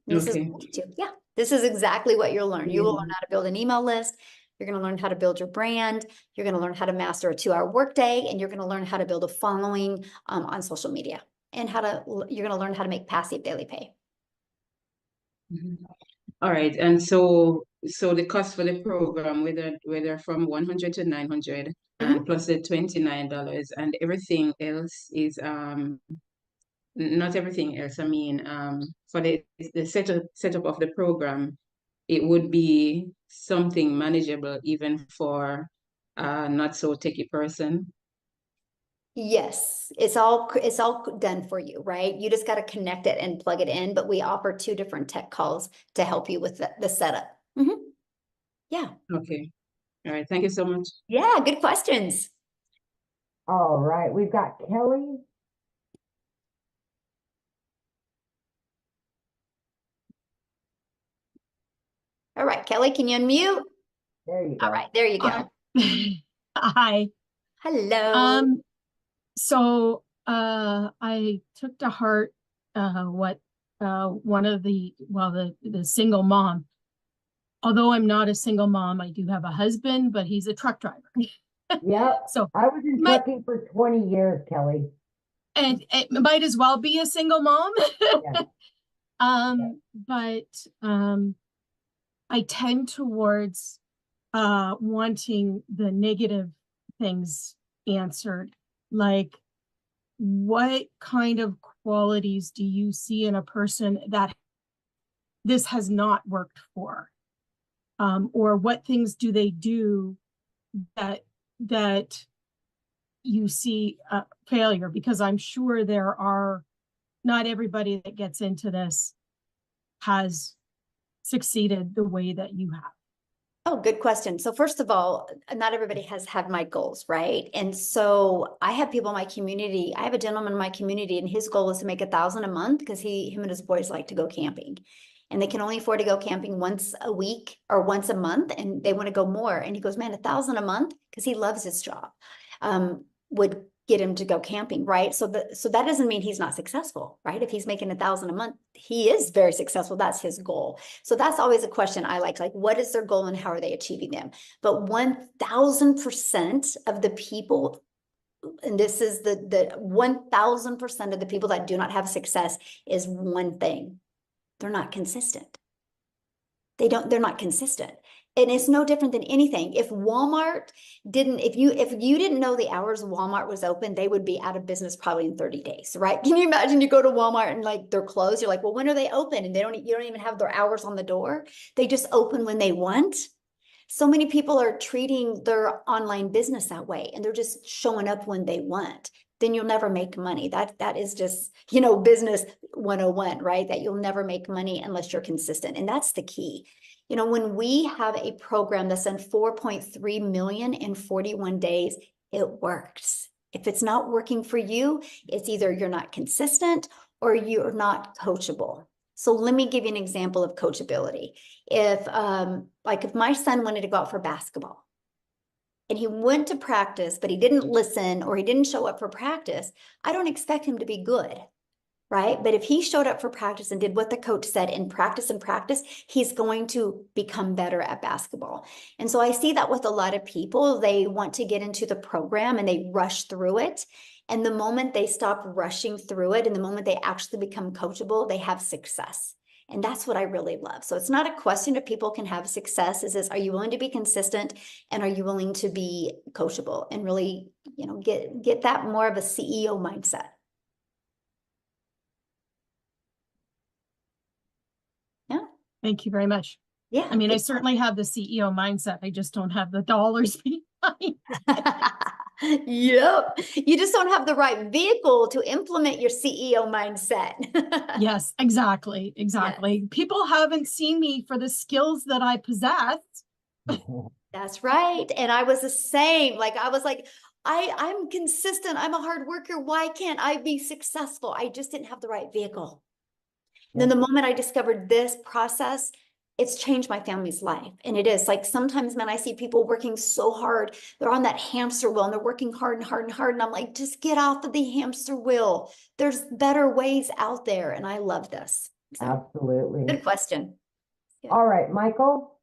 This is what we do. Yeah, this is exactly what you'll learn. You will learn how to build an email list. You're going to learn how to build your brand. You're going to learn how to master a 2-hour workday, and you're going to learn how to build a following on social media, and you're going to learn how to make passive daily pay. All right, and so the cost for the program, whether from 100 to 900, and plus the $29, and everything else is not everything else. I mean, for the setup of the program, it would be something manageable even for not so techie person. Yes, it's all done for you, right? You just got to connect it and plug it in, but we offer 2 different tech calls to help you with the setup. Yeah. Okay. All right. Thank you so much. Yeah, good questions. All right, we've got Kelly. All right, Kelly, can you unmute? There you go. All right, there you go. Hi. Hello. So I took to heart what one of the single mom. Although I'm not a single mom, I do have a husband, but he's a truck driver. Yep. So I was in trucking for 20 years, Kelly. And it might as well be a single mom. Yeah. But I tend towards wanting the negative things answered, like what kind of qualities do you see in a person that this has not worked for, or what things do they do that you see failure? Because I'm sure there are, not everybody that gets into this has succeeded the way that you have. Oh, good question. So first of all, not everybody has had my goals, right? And so I have people in my community. I have a gentleman in my community, and his goal is to make 1,000 a month because him and his boys like to go camping, and they can only afford to go camping once a week or once a month, and they want to go more. And he goes, man, 1,000 a month, because he loves his job, would get him to go camping, right? So that doesn't mean he's not successful, right? If he's making 1,000 a month, he is very successful. That's his goal. So that's always a question I like what is their goal and how are they achieving them? But 1,000% of the people, and this is the 1,000% of the people that do not have success, is one thing: they're not consistent. They're not consistent. And it's no different than anything. If Walmart didn't, if you didn't know the hours Walmart was open, they would be out of business probably in 30 days, right? Can you imagine you go to Walmart and like they're closed? You're like, well, when are they open? And you don't even have their hours on the door. They just open when they want. So many people are treating their online business that way, and they're just showing up when they want. Then you'll never make money. That is just, business 101, right? That you'll never make money unless you're consistent. And that's the key. When we have a program that's done 4.3 million in 41 days, it works. If it's not working for you, it's either you're not consistent or you're not coachable. So let me give you an example of coachability. If my son wanted to go out for basketball and he went to practice, but he didn't listen or he didn't show up for practice, I don't expect him to be good, right? But if he showed up for practice and did what the coach said and practice, he's going to become better at basketball. And so I see that with a lot of people. They want to get into the program and they rush through it. And the moment they stop rushing through it and the moment they actually become coachable, they have success. And that's what I really love. So it's not a question if people can have success. It's are you willing to be consistent, and are you willing to be coachable and really, get that more of a CEO mindset. Yeah. Thank you very much. Yeah. I mean, I certainly have the CEO mindset. I just don't have the dollars behind it. Yep. You just don't have the right vehicle to implement your CEO mindset. Yes, exactly. Exactly. Yes. People haven't seen me for the skills that I possess. That's right. And I was the same. I was like, I'm consistent. I'm a hard worker. Why can't I be successful? I just didn't have the right vehicle. Yeah. Then the moment I discovered this process, it's changed my family's life. And it is sometimes, man, I see people working so hard. They're on that hamster wheel and they're working hard and hard and hard. And I'm like, just get off of the hamster wheel. There's better ways out there. And I love this. So, absolutely. Good question. Good. All right, Michael.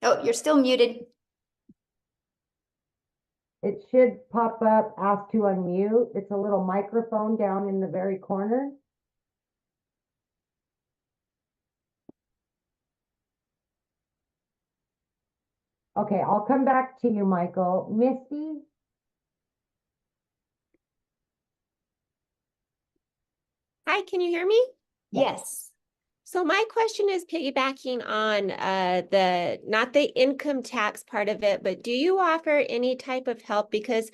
Oh, you're still muted. It should pop up, ask to unmute. It's a little microphone down in the very corner. Okay, I'll come back to you, Michael. Misty? Hi, can you hear me? Yes. So my question is piggybacking on not the income tax part of it, but do you offer any type of help? Because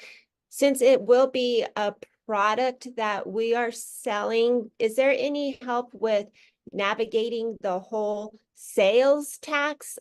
since it will be a product that we are selling, is there any help with navigating the whole sales tax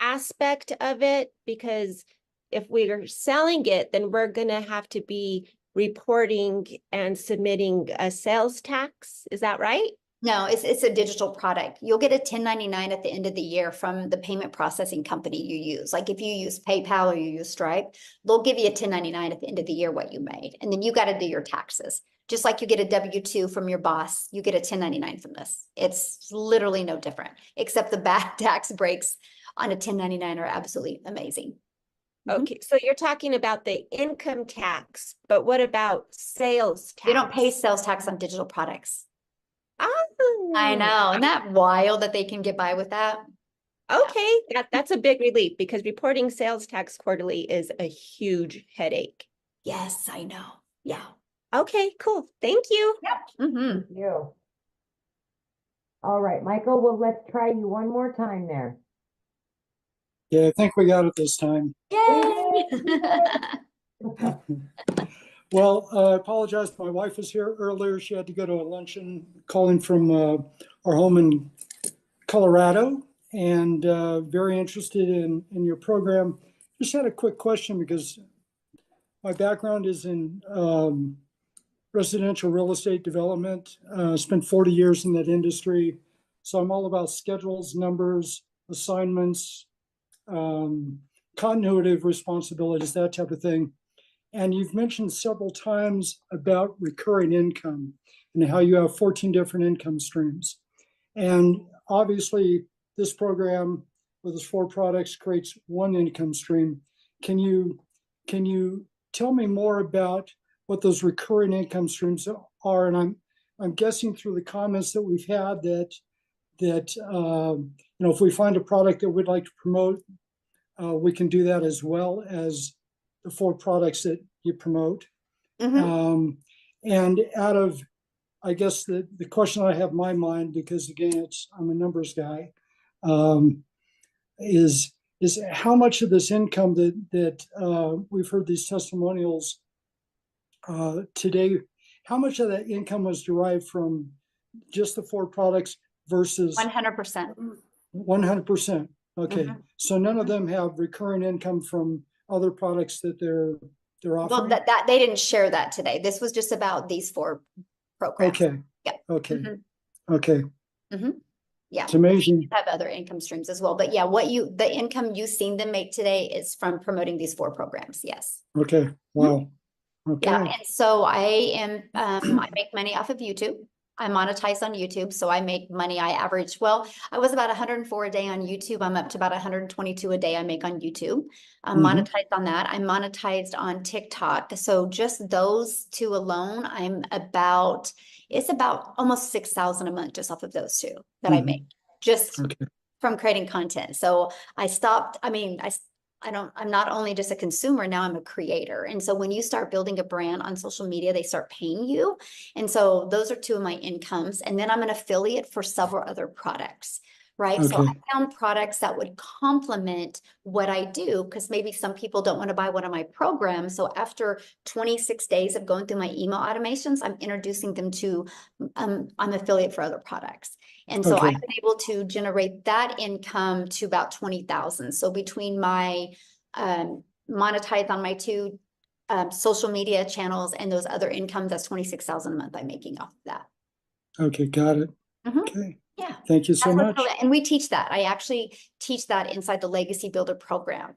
aspect of it? Because if we are selling it, then we're going to have to be reporting and submitting a sales tax. Is that right? No, it's a digital product. You'll get a 1099 at the end of the year from the payment processing company you use. Like if you use PayPal or you use Stripe, they'll give you a 1099 at the end of the year what you made. And then you got to do your taxes. Just like you get a W-2 from your boss, you get a 1099 from this. It's literally no different, except the back tax breaks on a 1099 are absolutely amazing. Okay, so you're talking about the income tax, but what about sales tax? You don't pay sales tax on digital products. Oh, I know. Isn't that wild that they can get by with that? Okay, that's a big relief because reporting sales tax quarterly is a huge headache. Yes, I know. Yeah. Okay, cool. Thank you. Yep. Mm-hmm. Thank you. All right, Michael, well, let's try you one more time there. Yeah, I think we got it this time. Yay! Well, I apologize. My wife was here earlier. She had to go to a luncheon, calling from our home in Colorado, and very interested in your program. Just had a quick question because my background is in residential real estate development. Spent 40 years in that industry. So I'm all about schedules, numbers, assignments, continuity of responsibilities, that type of thing. And you've mentioned several times about recurring income and how you have 14 different income streams. And obviously, this program with its 4 products creates one income stream. Can you tell me more about what those recurring income streams are? And I'm guessing through the comments that we've had that if we find a product that we'd like to promote, we can do that as well as the 4 products that you promote. And out of, I guess the question I have in my mind, because again, I'm a numbers guy, is how much of this income that we've heard these testimonials today, how much of that income was derived from just the 4 products versus 100%. 100%. Okay, so none of them have recurring income from other products that they're offering? Well, that they didn't share that today. This was just about these 4 programs. Okay. Yeah. Okay. Okay. Yeah. It's amazing. You have other income streams as well. But yeah, the income you've seen them make today is from promoting these 4 programs. Yes. Okay. Wow. Okay. Yeah. And so I make money off of YouTube. I monetize on YouTube. So I make money. I was about 104 a day on YouTube. I'm up to about 122 a day I make on YouTube. I'm monetized on that. I'm monetized on TikTok. So just those 2 alone, it's about almost 6,000 a month just off of those 2 that I make just from creating content. So I'm not only just a consumer, now I'm a creator. And so when you start building a brand on social media, they start paying you. And so those are 2 of my incomes. And then I'm an affiliate for several other products, right? So I found products that would complement what I do, because maybe some people don't want to buy one of my programs. So after 26 days of going through my email automations, I'm introducing them to, I'm affiliate for other products. And so I've been able to generate that income to about 20,000. So between my monetize on my 2 social media channels and those other incomes, that's 26,000 a month I'm making off of that. Okay, got it. Okay. Yeah. Thank you so much. And we teach that. I actually teach that inside the Legacy Builder program,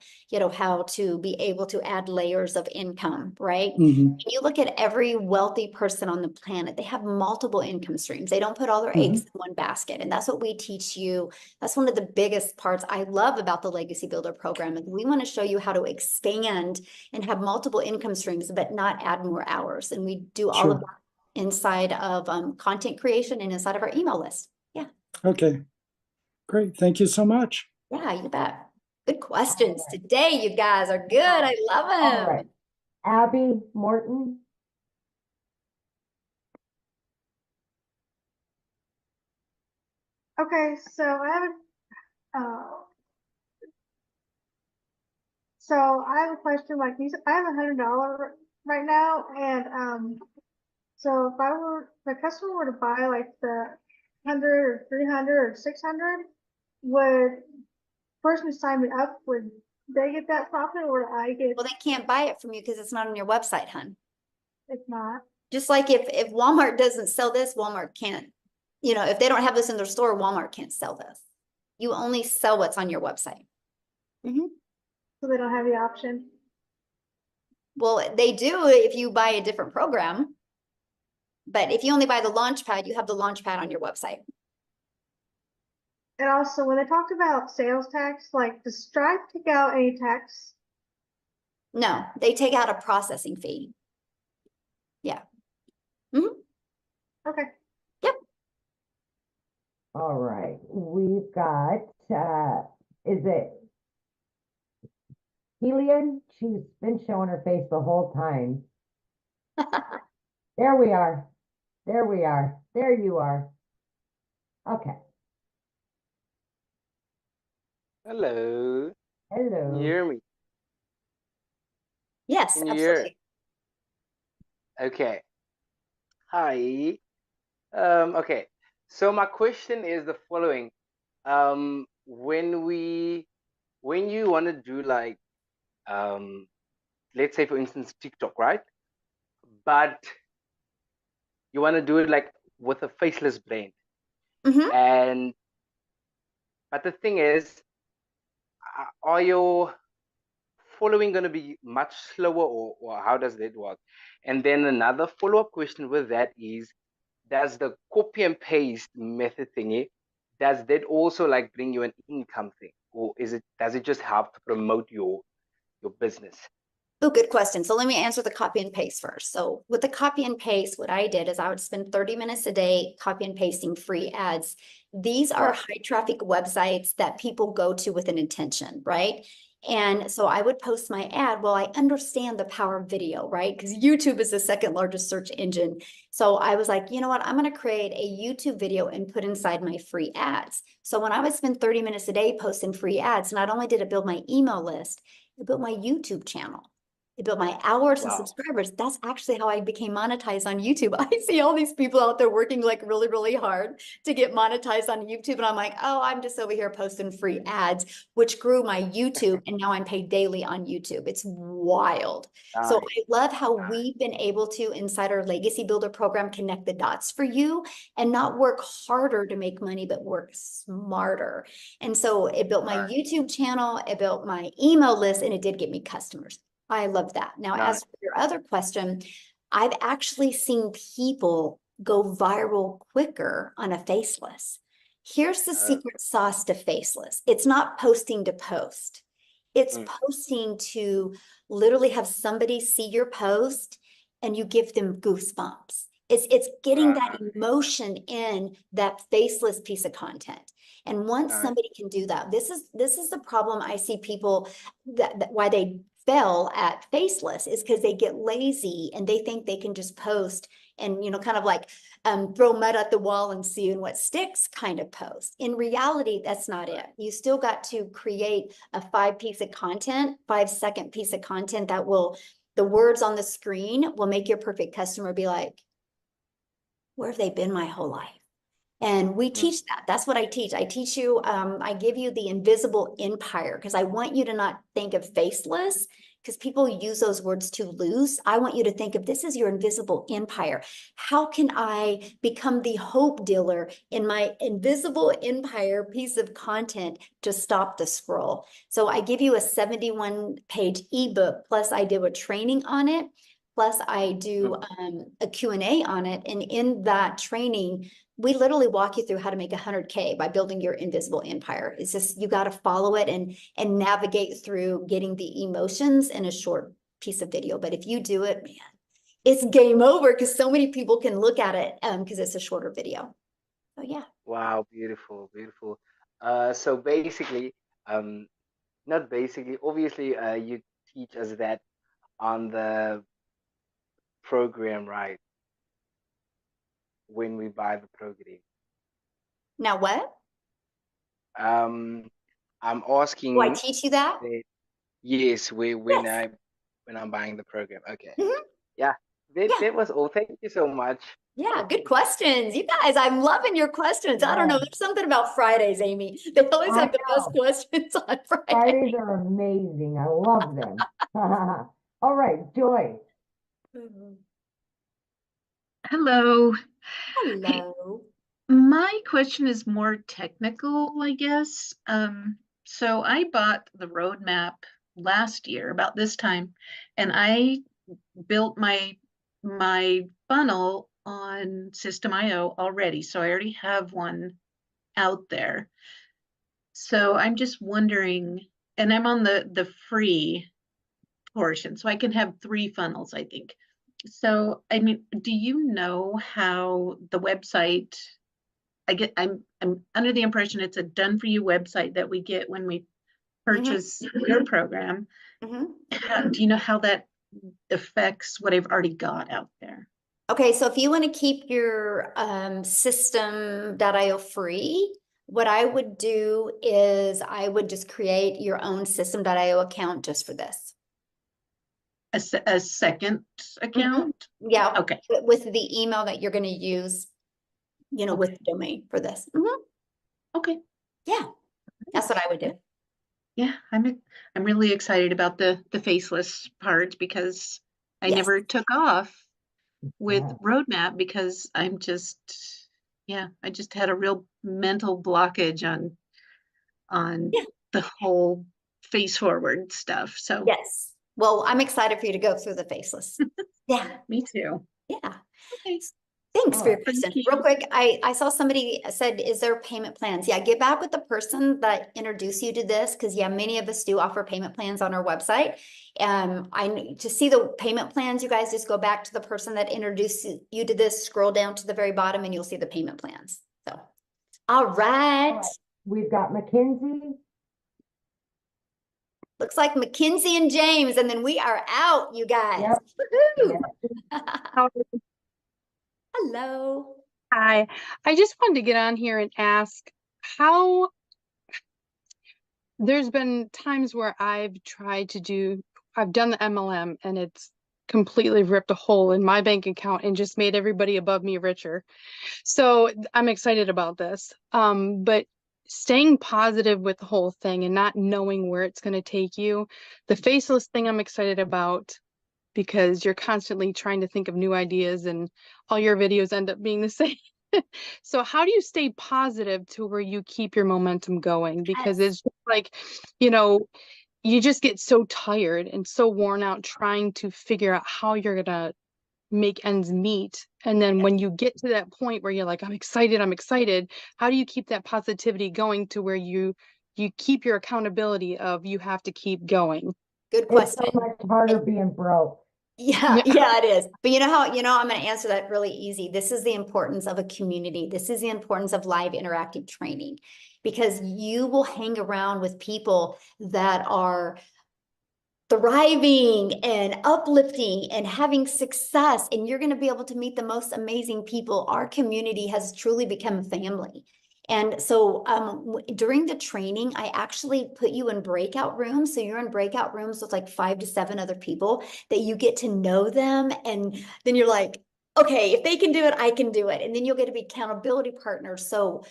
how to be able to add layers of income, right? When you look at every wealthy person on the planet, they have multiple income streams. They don't put all their eggs in one basket. And that's what we teach you. That's one of the biggest parts I love about the Legacy Builder program. And we want to show you how to expand and have multiple income streams, but not add more hours. And we do all of that inside of content creation and inside of our email list. Yeah. Okay. Great. Thank you so much. Yeah, you bet. Good questions today. You guys are good. I love them. All right. Abby Morton. Okay, so I have a question. Like I have $100 right now, and so if the customer were to buy like the 100 or 300 or 600, would person who signed me up, would they get that profit, or would I get? Well, they can't buy it from you because it's not on your website, hun. It's not. Just like if Walmart doesn't sell this, Walmart can't, if they don't have this in their store, Walmart can't sell this. You only sell what's on your website. So they don't have the option? Well, they do if you buy a different program. But if you only buy the Launchpad, you have the Launchpad on your website. And also, when they talked about sales tax, like, does Stripe take out any tax? No, they take out a processing fee. Yeah. Okay. Yep. All right. We've got, is it Helian? She's been showing her face the whole time. There we are. There we are. There you are. Okay. Hello. Hello. Can you hear me? Yes, Can you hear? absolutely. Okay. Hi. Okay. So my question is the following. When you want to do like, let's say for instance, TikTok, right? But you want to do it like with a faceless brand. And, but the thing is, are your following going to be much slower, or how does that work? And then another follow-up question with that is, does the copy and paste method thingy, does that also like bring you an income thing, or does it just help to promote your business? Oh, good question. So let me answer the copy and paste first. So with the copy and paste, what I did is I would spend 30 minutes a day copy and pasting free ads. These are high traffic websites that people go to with an intention, right? And so I would post my ad. Well, I understand the power of video, right? Because YouTube is the second largest search engine. So I was like, you know what? I'm going to create a YouTube video and put inside my free ads. So when I would spend 30 minutes a day posting free ads, not only did it build my email list, it built my YouTube channel. It built my hours and subscribers. That's actually how I became monetized on YouTube. I see all these people out there working like really, really hard to get monetized on YouTube. And I'm like, oh, I'm just over here posting free ads, which grew my YouTube. And now I'm paid daily on YouTube. It's wild. So I love how we've been able to, inside our Legacy Builder program, connect the dots for you and not work harder to make money, but work smarter. And so it built my YouTube channel, it built my email list, and it did get me customers. I love that. Now, as for your other question, I've actually seen people go viral quicker on a faceless. Here's the secret sauce to faceless. It's not posting to post. It's posting to literally have somebody see your post and you give them goosebumps. It's getting that emotion in that faceless piece of content. And once somebody can do that, this is the problem I see people that why they fail at faceless is because they get lazy and they think they can just post and, you know, kind of like throw mud at the wall and see what sticks kind of post. In reality, that's not it. You still got to create a 5-second piece of content that will, the words on the screen will make your perfect customer be like, where have they been my whole life? And we teach that. That's what I teach. I teach you, I give you the invisible empire because I want you to not think of faceless because people use those words too loose. I want you to think of this as your invisible empire. How can I become the hope dealer in my invisible empire piece of content to stop the scroll? So I give you a 71-page ebook, plus I do a training on it. Plus I do a Q&A on it. And in that training, we literally walk you through how to make 100K by building your invisible empire. It's just, you got to follow it and navigate through getting the emotions in a short piece of video. But if you do it, man, it's game over because so many people can look at it because it's a shorter video. So yeah. Wow, beautiful, beautiful. So basically, not basically, obviously, you teach us that on the program, right? When we buy the program. Now what? I'm asking. Do I teach you that? Yes, when I'm buying the program. Okay. Yeah, that was all. Thank you so much. Yeah, good questions. You guys, I'm loving your questions. I don't know. There's something about Fridays, Amy. They always have the best questions on Fridays. Fridays are amazing. I love them. All right, Joy. Hello. Hello. My question is more technical, I guess. So I bought the roadmap last year about this time, and I built my funnel on System.io already. So I already have one out there. So I'm just wondering, and I'm on the free portion, so I can have 3 funnels, I think. So, I mean, do you know how the website, I'm under the impression it's a done for you website that we get when we purchase your program. Do you know how that affects what I've already got out there? Okay, so if you want to keep your system.io free, what I would do is I would just create your own system.io account just for this. a second account? Yeah. Okay. With the email that you're going to use, you know, with the domain for this. Okay. Yeah. That's what I would do. Yeah, I'm really excited about the faceless part because I Yes. never took off with Yeah. roadmap because I just had a real mental blockage on Yeah. the whole face forward stuff. So Yes. Well, I'm excited for you to go through the faceless. Yeah. me too. Yeah. Okay. Thanks All for your right. question. Thank Real you. quick, I saw somebody said, is there payment plans? Yeah, get back with the person that introduced you to this, because yeah, many of us do offer payment plans on our website. To see the payment plans, you guys just go back to the person that introduced you to this, scroll down to the very bottom, and you'll see the payment plans. So, all right. All right. We've got Mackenzie. Looks like Mackenzie and James, and then we are out, you guys. Yep. Woohoo! How- Hello. Hi, I just wanted to get on here and ask how there's been times where I've done the MLM and it's completely ripped a hole in my bank account and just made everybody above me richer. So I'm excited about this. But staying positive with the whole thing and not knowing where it's going to take you, the faceless thing I'm excited about, because you're constantly trying to think of new ideas and all your videos end up being the same. So how do you stay positive to where you keep your momentum going? Because it's just like, you just get so tired and so worn out trying to figure out how you're going to make ends meet. And then when you get to that point where you're like, I'm excited, how do you keep that positivity going to where you keep your accountability of you have to keep going? Good It's question. so much harder being broke. Yeah, yeah, it is. But you know how, I'm going to answer that really easy. This is the importance of a community. This is the importance of live interactive training, because you will hang around with people that are thriving and uplifting and having success, and you're going to be able to meet the most amazing people. Our community has truly become family. And so during the training, I actually put you in breakout rooms. So you're in breakout rooms with like 5 to 7 other people that you get to know them. And then you're like, okay, if they can do it, I can do it. And then you'll get to be accountability partners. So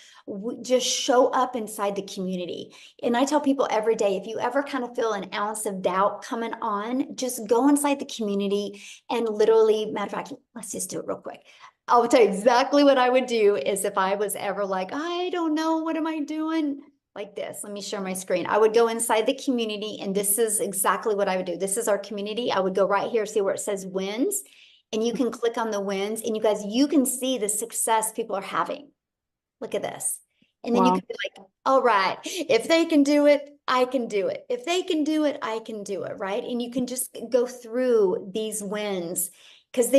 just show up inside the community. And I tell people every day, if you ever kind of feel an ounce of doubt coming on, just go inside the community and literally, matter of fact, let's just do it real quick. I'll tell you exactly what I would do is if I was ever like, I don't know, what am I doing? Like this, let me share my screen. I would go inside the community, and this is exactly what I would do. This is our community. I would go right here, see where it says wins, and you can click on the wins, and you guys, you can see the success people are having. Look at this. And then you can be like, all right, if they can do it, I can do it. If they can do it, I can do it, right? And you can just go through these wins, because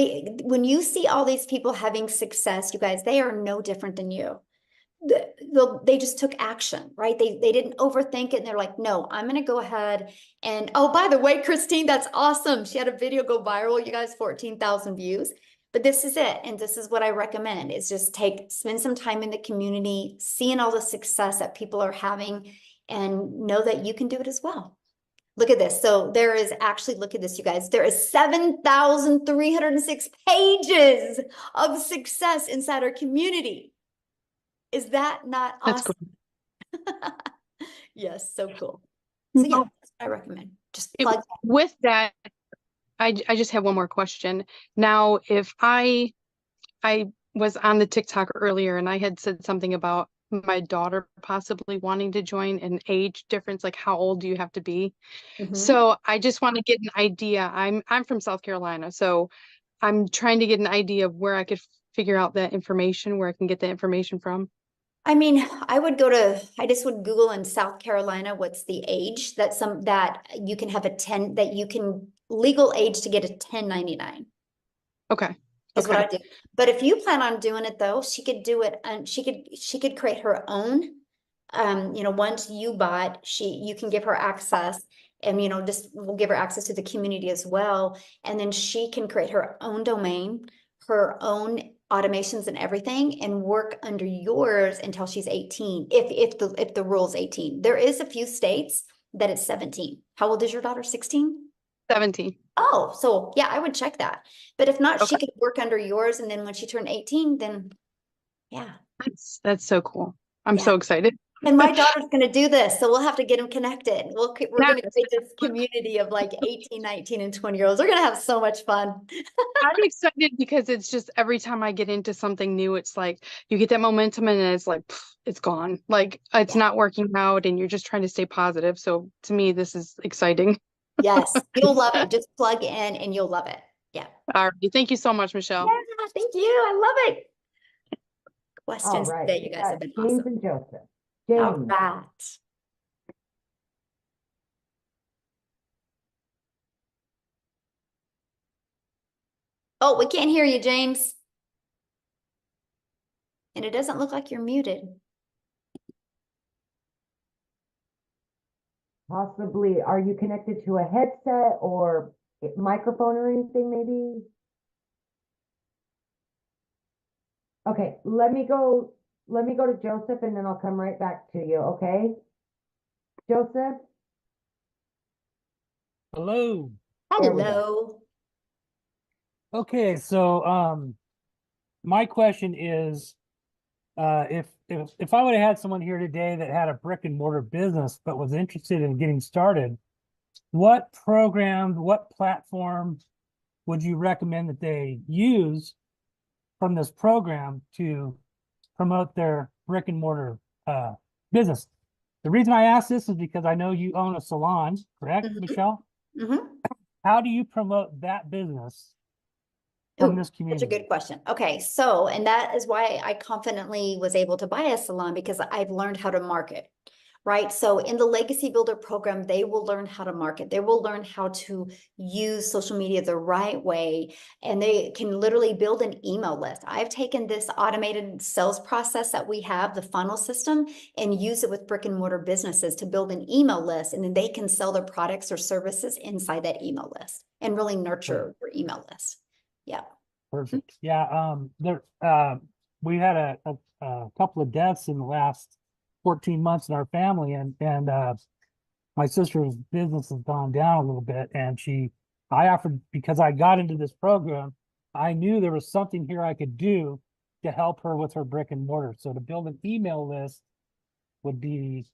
when you see all these people having success, you guys, they are no different than you. They just took action, right? They didn't overthink it, and they're like, no, I'm going to go ahead. And oh, by the way, Christine, that's awesome. She had a video go viral, you guys, 14,000 views. But this is it. And this is what I recommend is just spend some time in the community, seeing all the success that people are having, and know that you can do it as well. Look at this. So there is actually, look at this, you guys, there is 7,306 pages of success inside our community. Is that not awesome? That's cool. Yes, so cool. So yeah, that's what I recommend. Just plug in. With that, I just have one more question. Now, if I was on the TikTok earlier and I had said something about my daughter possibly wanting to join, an age difference, like how old do you have to be? So I just want to get an idea. I'm from South Carolina, so I'm trying to get an idea of where I could figure out that information, where I can get the information from. I mean, I just would Google in South Carolina, what's the age that you can have legal age to get a 1099. Okay. Is what I do. But if you plan on doing it though, she could do it, and she could create her own. Once you bought, you can give her access, and we'll give her access to the community as well. And then she can create her own domain, her own automations and everything, and work under yours until she's 18. If the rule's 18. There is a few states that it's 17. How old is your daughter? 16? 17. Oh, so yeah, I would check that. But if not, she Okay. could work under yours, and then when she turned 18, then yeah. That's so cool. I'm Yeah. so excited. And my daughter's going to do this, so we'll have to get them connected. We're going to Yes. create this community of like 18, 19, and 20-year-olds. We're going to have so much fun. I'm excited because it's just every time I get into something new, it's like you get that momentum and it's like pff, it's gone. Like it's not working out and you're just trying to stay positive. So to me, this is exciting. Yes, you'll love it. Just plug in and you'll love it. Yeah. All right. Thank you so much, Michelle. Yeah, thank you. I love it. All Questions right, today, we you guys got have been James awesome. and Joseph. All James. right. Oh, we can't hear you, James. And it doesn't look like you're muted. Possibly, are you connected to a headset or a microphone or anything maybe? Okay, let me go to Joseph and then I'll come right back to you, okay? Joseph? Hello. There we go. Hello. Okay, so my question is if I would have had someone here today that had a brick and mortar business but was interested in getting started, what program, what platform would you recommend that they use from this program to promote their brick and mortar business? The reason I ask this is because I know you own a salon, correct, Michelle? Mm-hmm. How do you promote that business from this Such a community? good question. Okay, so, and that is why I confidently was able to buy a salon, because I've learned how to market, right? So in the Legacy Builder program, they will learn how to market. They will learn how to use social media the right way, and they can literally build an email list. I've taken this automated sales process that we have, the funnel system, and use it with brick and mortar businesses to build an email list, and then they can sell their products or services inside that email list and really nurture their email list. Yeah. Perfect. Yeah. We had a couple of deaths in the last 14 months in our family, and my sister's business has gone down a little bit, and I offered, because I got into this program, I knew there was something here I could do to help her with her brick and mortar. So to build an email list would be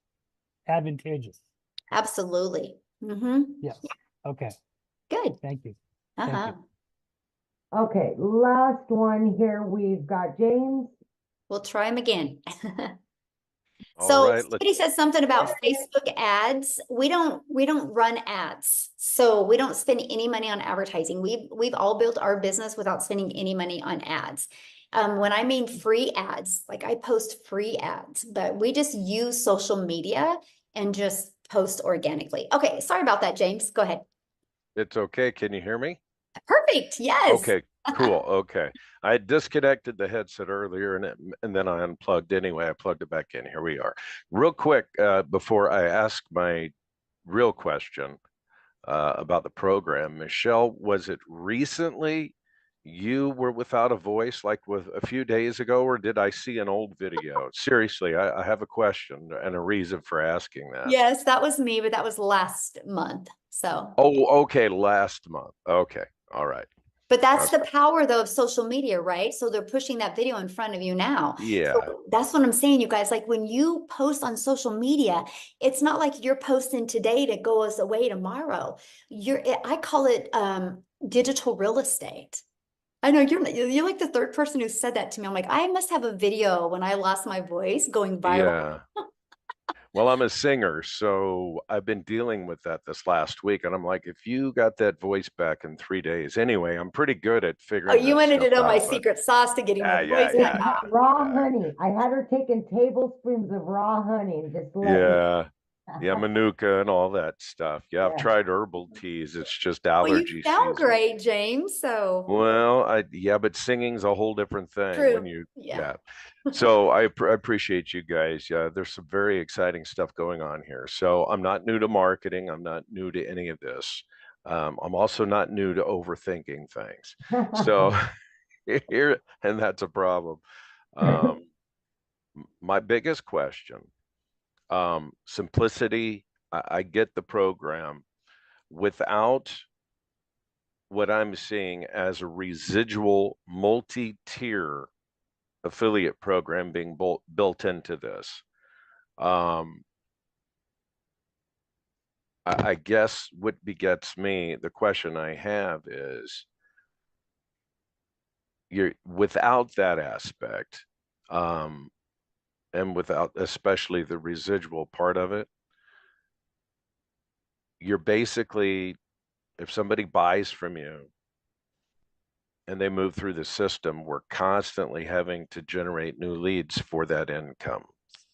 advantageous. Absolutely. Mm-hmm. Yes. Okay. Good. Thank you. Uh-huh. Thank you. Okay, last one here. We've got James. We'll try them again. All So right, somebody said something about Facebook ads. We don't run ads. So we don't spend any money on advertising. We've all built our business without spending any money on ads. When I mean free ads, like I post free ads, but we just use social media and just post organically. Okay, sorry about that, James. Go ahead. It's okay. Can you hear me? Perfect. Yes. Okay, cool. Okay. I disconnected the headset earlier and then I unplugged anyway. I plugged it back in. Here we are. Real quick, before I ask my real question about the program, Michelle, was it recently you were without a voice, like with a few days ago, or did I see an old video? Seriously, I have a question and a reason for asking that. Yes, that was me, but that was last month. So. Oh, okay, last month. Okay, all right. But that's the power though of social media, right? So they're pushing that video in front of you now. Yeah. So that's what I'm saying, you guys. Like when you post on social media, it's not like you're posting today to go away tomorrow. I call it digital real estate. I know you're like the third person who said that to me. I'm like, I must have a video when I lost my voice going viral. Yeah. Well, I'm a singer, so I've been dealing with that this last week. And I'm like, if you got that voice back in 3 days, anyway, I'm pretty good at Oh, figuring you that wanted to stuff know my out. But secret sauce to getting my voice back. Raw honey. I had her taking tablespoons of raw honey and just let yeah, manuka and all that stuff. Yeah, I've Yeah. tried herbal teas. It's just Well, you allergy sound season. great, James. So. Well, yeah, but singing's a whole different thing. True. When you, Yeah. So I appreciate you guys. Yeah, there's some very exciting stuff going on here. So I'm not new to marketing. I'm not new to any of this. I'm also not new to overthinking things. So here, and that's a problem. My biggest question, simplicity. I get the program without what I'm seeing as a residual multi-tier affiliate program being built into this. I guess what begets me, the question I have is, you're without that aspect, and without especially the residual part of it, you're basically, if somebody buys from you and they move through the system, we're constantly having to generate new leads for that income.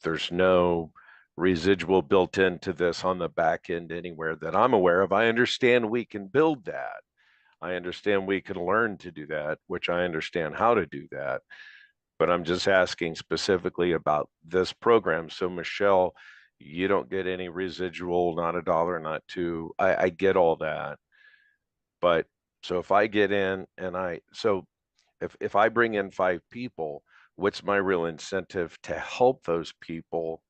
There's no residual built into this on the back end anywhere that I'm aware of. I understand we can build that. I understand we can learn to do that, which I understand how to do that. But I'm just asking specifically about this program. So Michelle, you don't get any residual, not a dollar, not two. I get all that. But so if I get in and if I bring in 5 people, what's my real incentive to help those people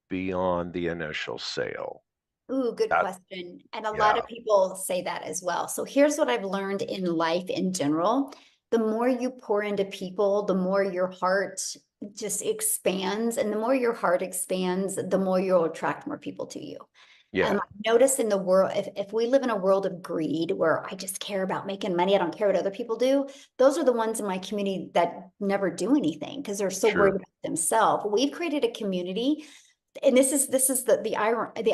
beyond the initial sale? Ooh, good question. And a lot of people say that as well. So here's what I've learned in life in general. The more you pour into people, the more your heart just expands. And the more your heart expands, the more you'll attract more people to you. Yeah. I notice in the world, if we live in a world of greed where I just care about making money, I don't care what other people do, those are the ones in my community that never do anything because they're so worried about themselves. We've created a community, and this is the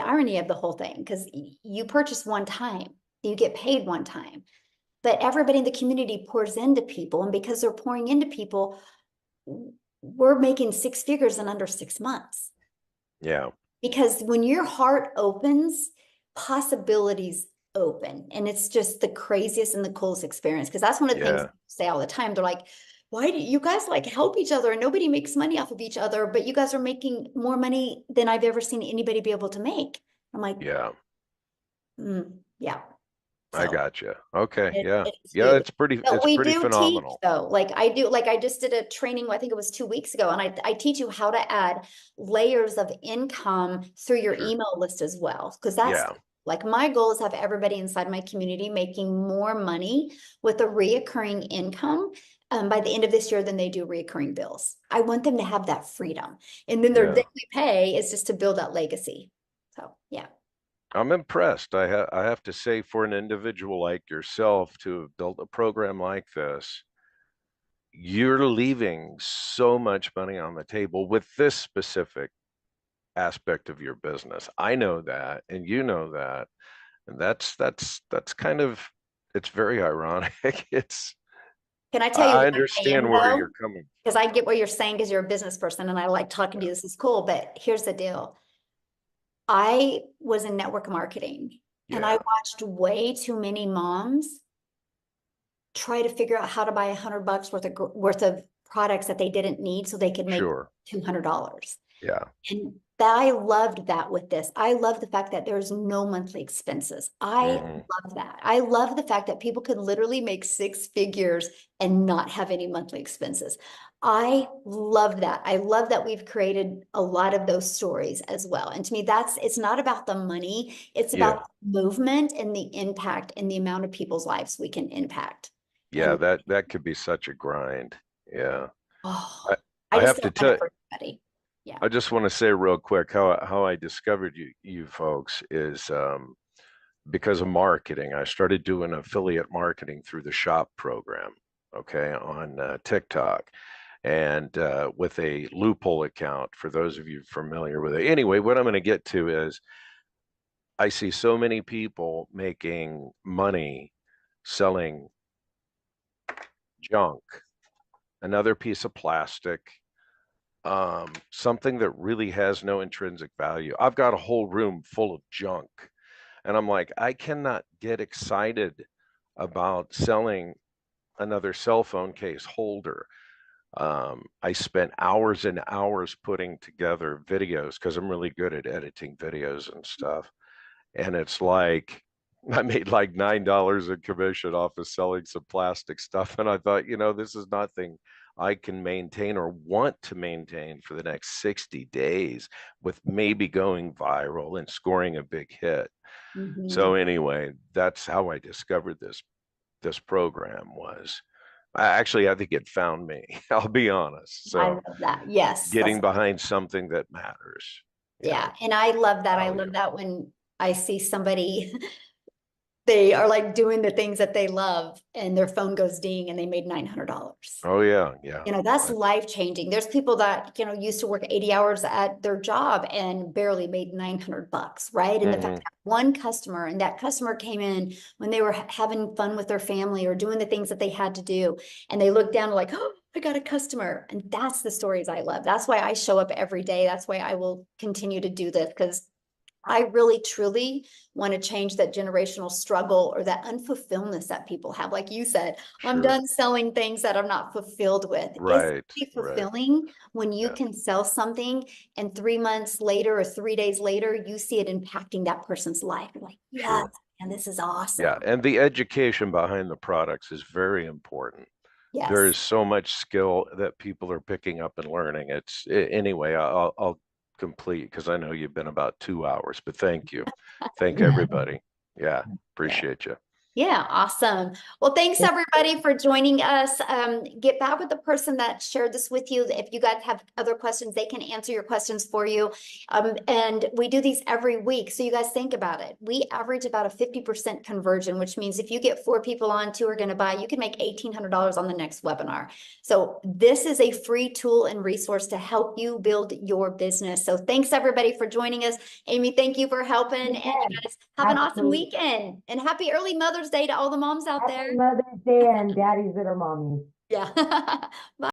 irony of the whole thing, because you purchase one time, you get paid one time, but everybody in the community pours into people, and because they're pouring into people, we're making 6 figures in under 6 months. Yeah. Because when your heart opens, possibilities open. And it's just the craziest and the coolest experience. Because that's one of the things people say all the time. They're like, why do you guys like help each other and nobody makes money off of each other, but you guys are making more money than I've ever seen anybody be able to make. I'm like, yeah. I got you. Okay. It's it's we pretty do phenomenal. teach though. I just did a training, I think it was 2 weeks ago, and I teach you how to add layers of income through your email list as well. Because that's like my goal is have everybody inside my community making more money with a reoccurring income by the end of this year than they do reoccurring bills. I want them to have that freedom. And then their daily pay is just to build that legacy. So I'm impressed. I have to say, for an individual like yourself to have built a program like this, you're leaving so much money on the table with this specific aspect of your business. I know that, and you know that, and that's kind of, it's very ironic. Can I tell you I what understand I am, where though? you're coming from. Because I get what you're saying because you're a business person and I like talking to you. This is cool. But here's the deal. I was in network marketing and I watched way too many moms try to figure out how to buy $100 worth of products that they didn't need so they could make $200. Yeah. And I loved that with this. I love the fact that there's no monthly expenses. I love that. I love the fact that people can literally make 6 figures and not have any monthly expenses. I love that. I love that we've created a lot of those stories as well. And to me, it's not about the money. It's about the movement and the impact and the amount of people's lives we can impact. Yeah, that could be such a grind. Yeah. Oh, I just have to don't tell want it for everybody. Yeah. I just want to say real quick how I discovered you folks is because of marketing. I started doing affiliate marketing through the shop program, okay, on TikTok, and with a loophole account for those of you familiar with it. Anyway, what I'm going to get to is I see so many people making money selling junk, another piece of plastic, something that really has no intrinsic value. I've got a whole room full of junk, and I'm like, I cannot get excited about selling another cell phone case holder. I spent hours and hours putting together videos because I'm really good at editing videos and stuff. And it's like, I made like $9 in commission off of selling some plastic stuff. And I thought, this is nothing. I can maintain or want to maintain for the next 60 days with maybe going viral and scoring a big hit. So anyway, that's how I discovered this program was. I think it found me. I'll be honest. So I love that. Yes. getting behind something that matters. Yeah. And I love that. I love that when I see somebody, they are like doing the things that they love and their phone goes ding and they made $900. Oh yeah. Yeah. You know, that's life changing. There's people that, you know, used to work 80 hours at their job and barely made $900, right? And the fact that one customer, and that customer came in when they were having fun with their family or doing the things that they had to do. And they looked down like, oh, I got a customer. And that's the stories I love. That's why I show up every day. That's why I will continue to do this, because I really, truly want to change that generational struggle or that unfulfilledness that people have. Like you said, I'm done selling things that I'm not fulfilled with. Right. It's fulfilling when you can sell something and 3 months later or 3 days later, you see it impacting that person's life. You're like, yes, and this is awesome. Yeah. And the education behind the products is very important. Yes. There is so much skill that people are picking up and learning. Anyway, I'll complete because I know you've been about 2 hours, but thank you. Thank everybody. Yeah, appreciate you. Yeah, awesome. Well, thanks everybody for joining us. Get back with the person that shared this with you. If you guys have other questions, they can answer your questions for you. And we do these every week. So you guys think about it. We average about a 50% conversion, which means if you get 4 people on, 2 are going to buy, you can make $1,800 on the next webinar. So this is a free tool and resource to help you build your business. So thanks everybody for joining us. Amy, thank you for helping. And you guys have an awesome weekend and happy early Mother's Day to all the moms out there. Mother's Day and daddies that are mommies. Yeah. Bye.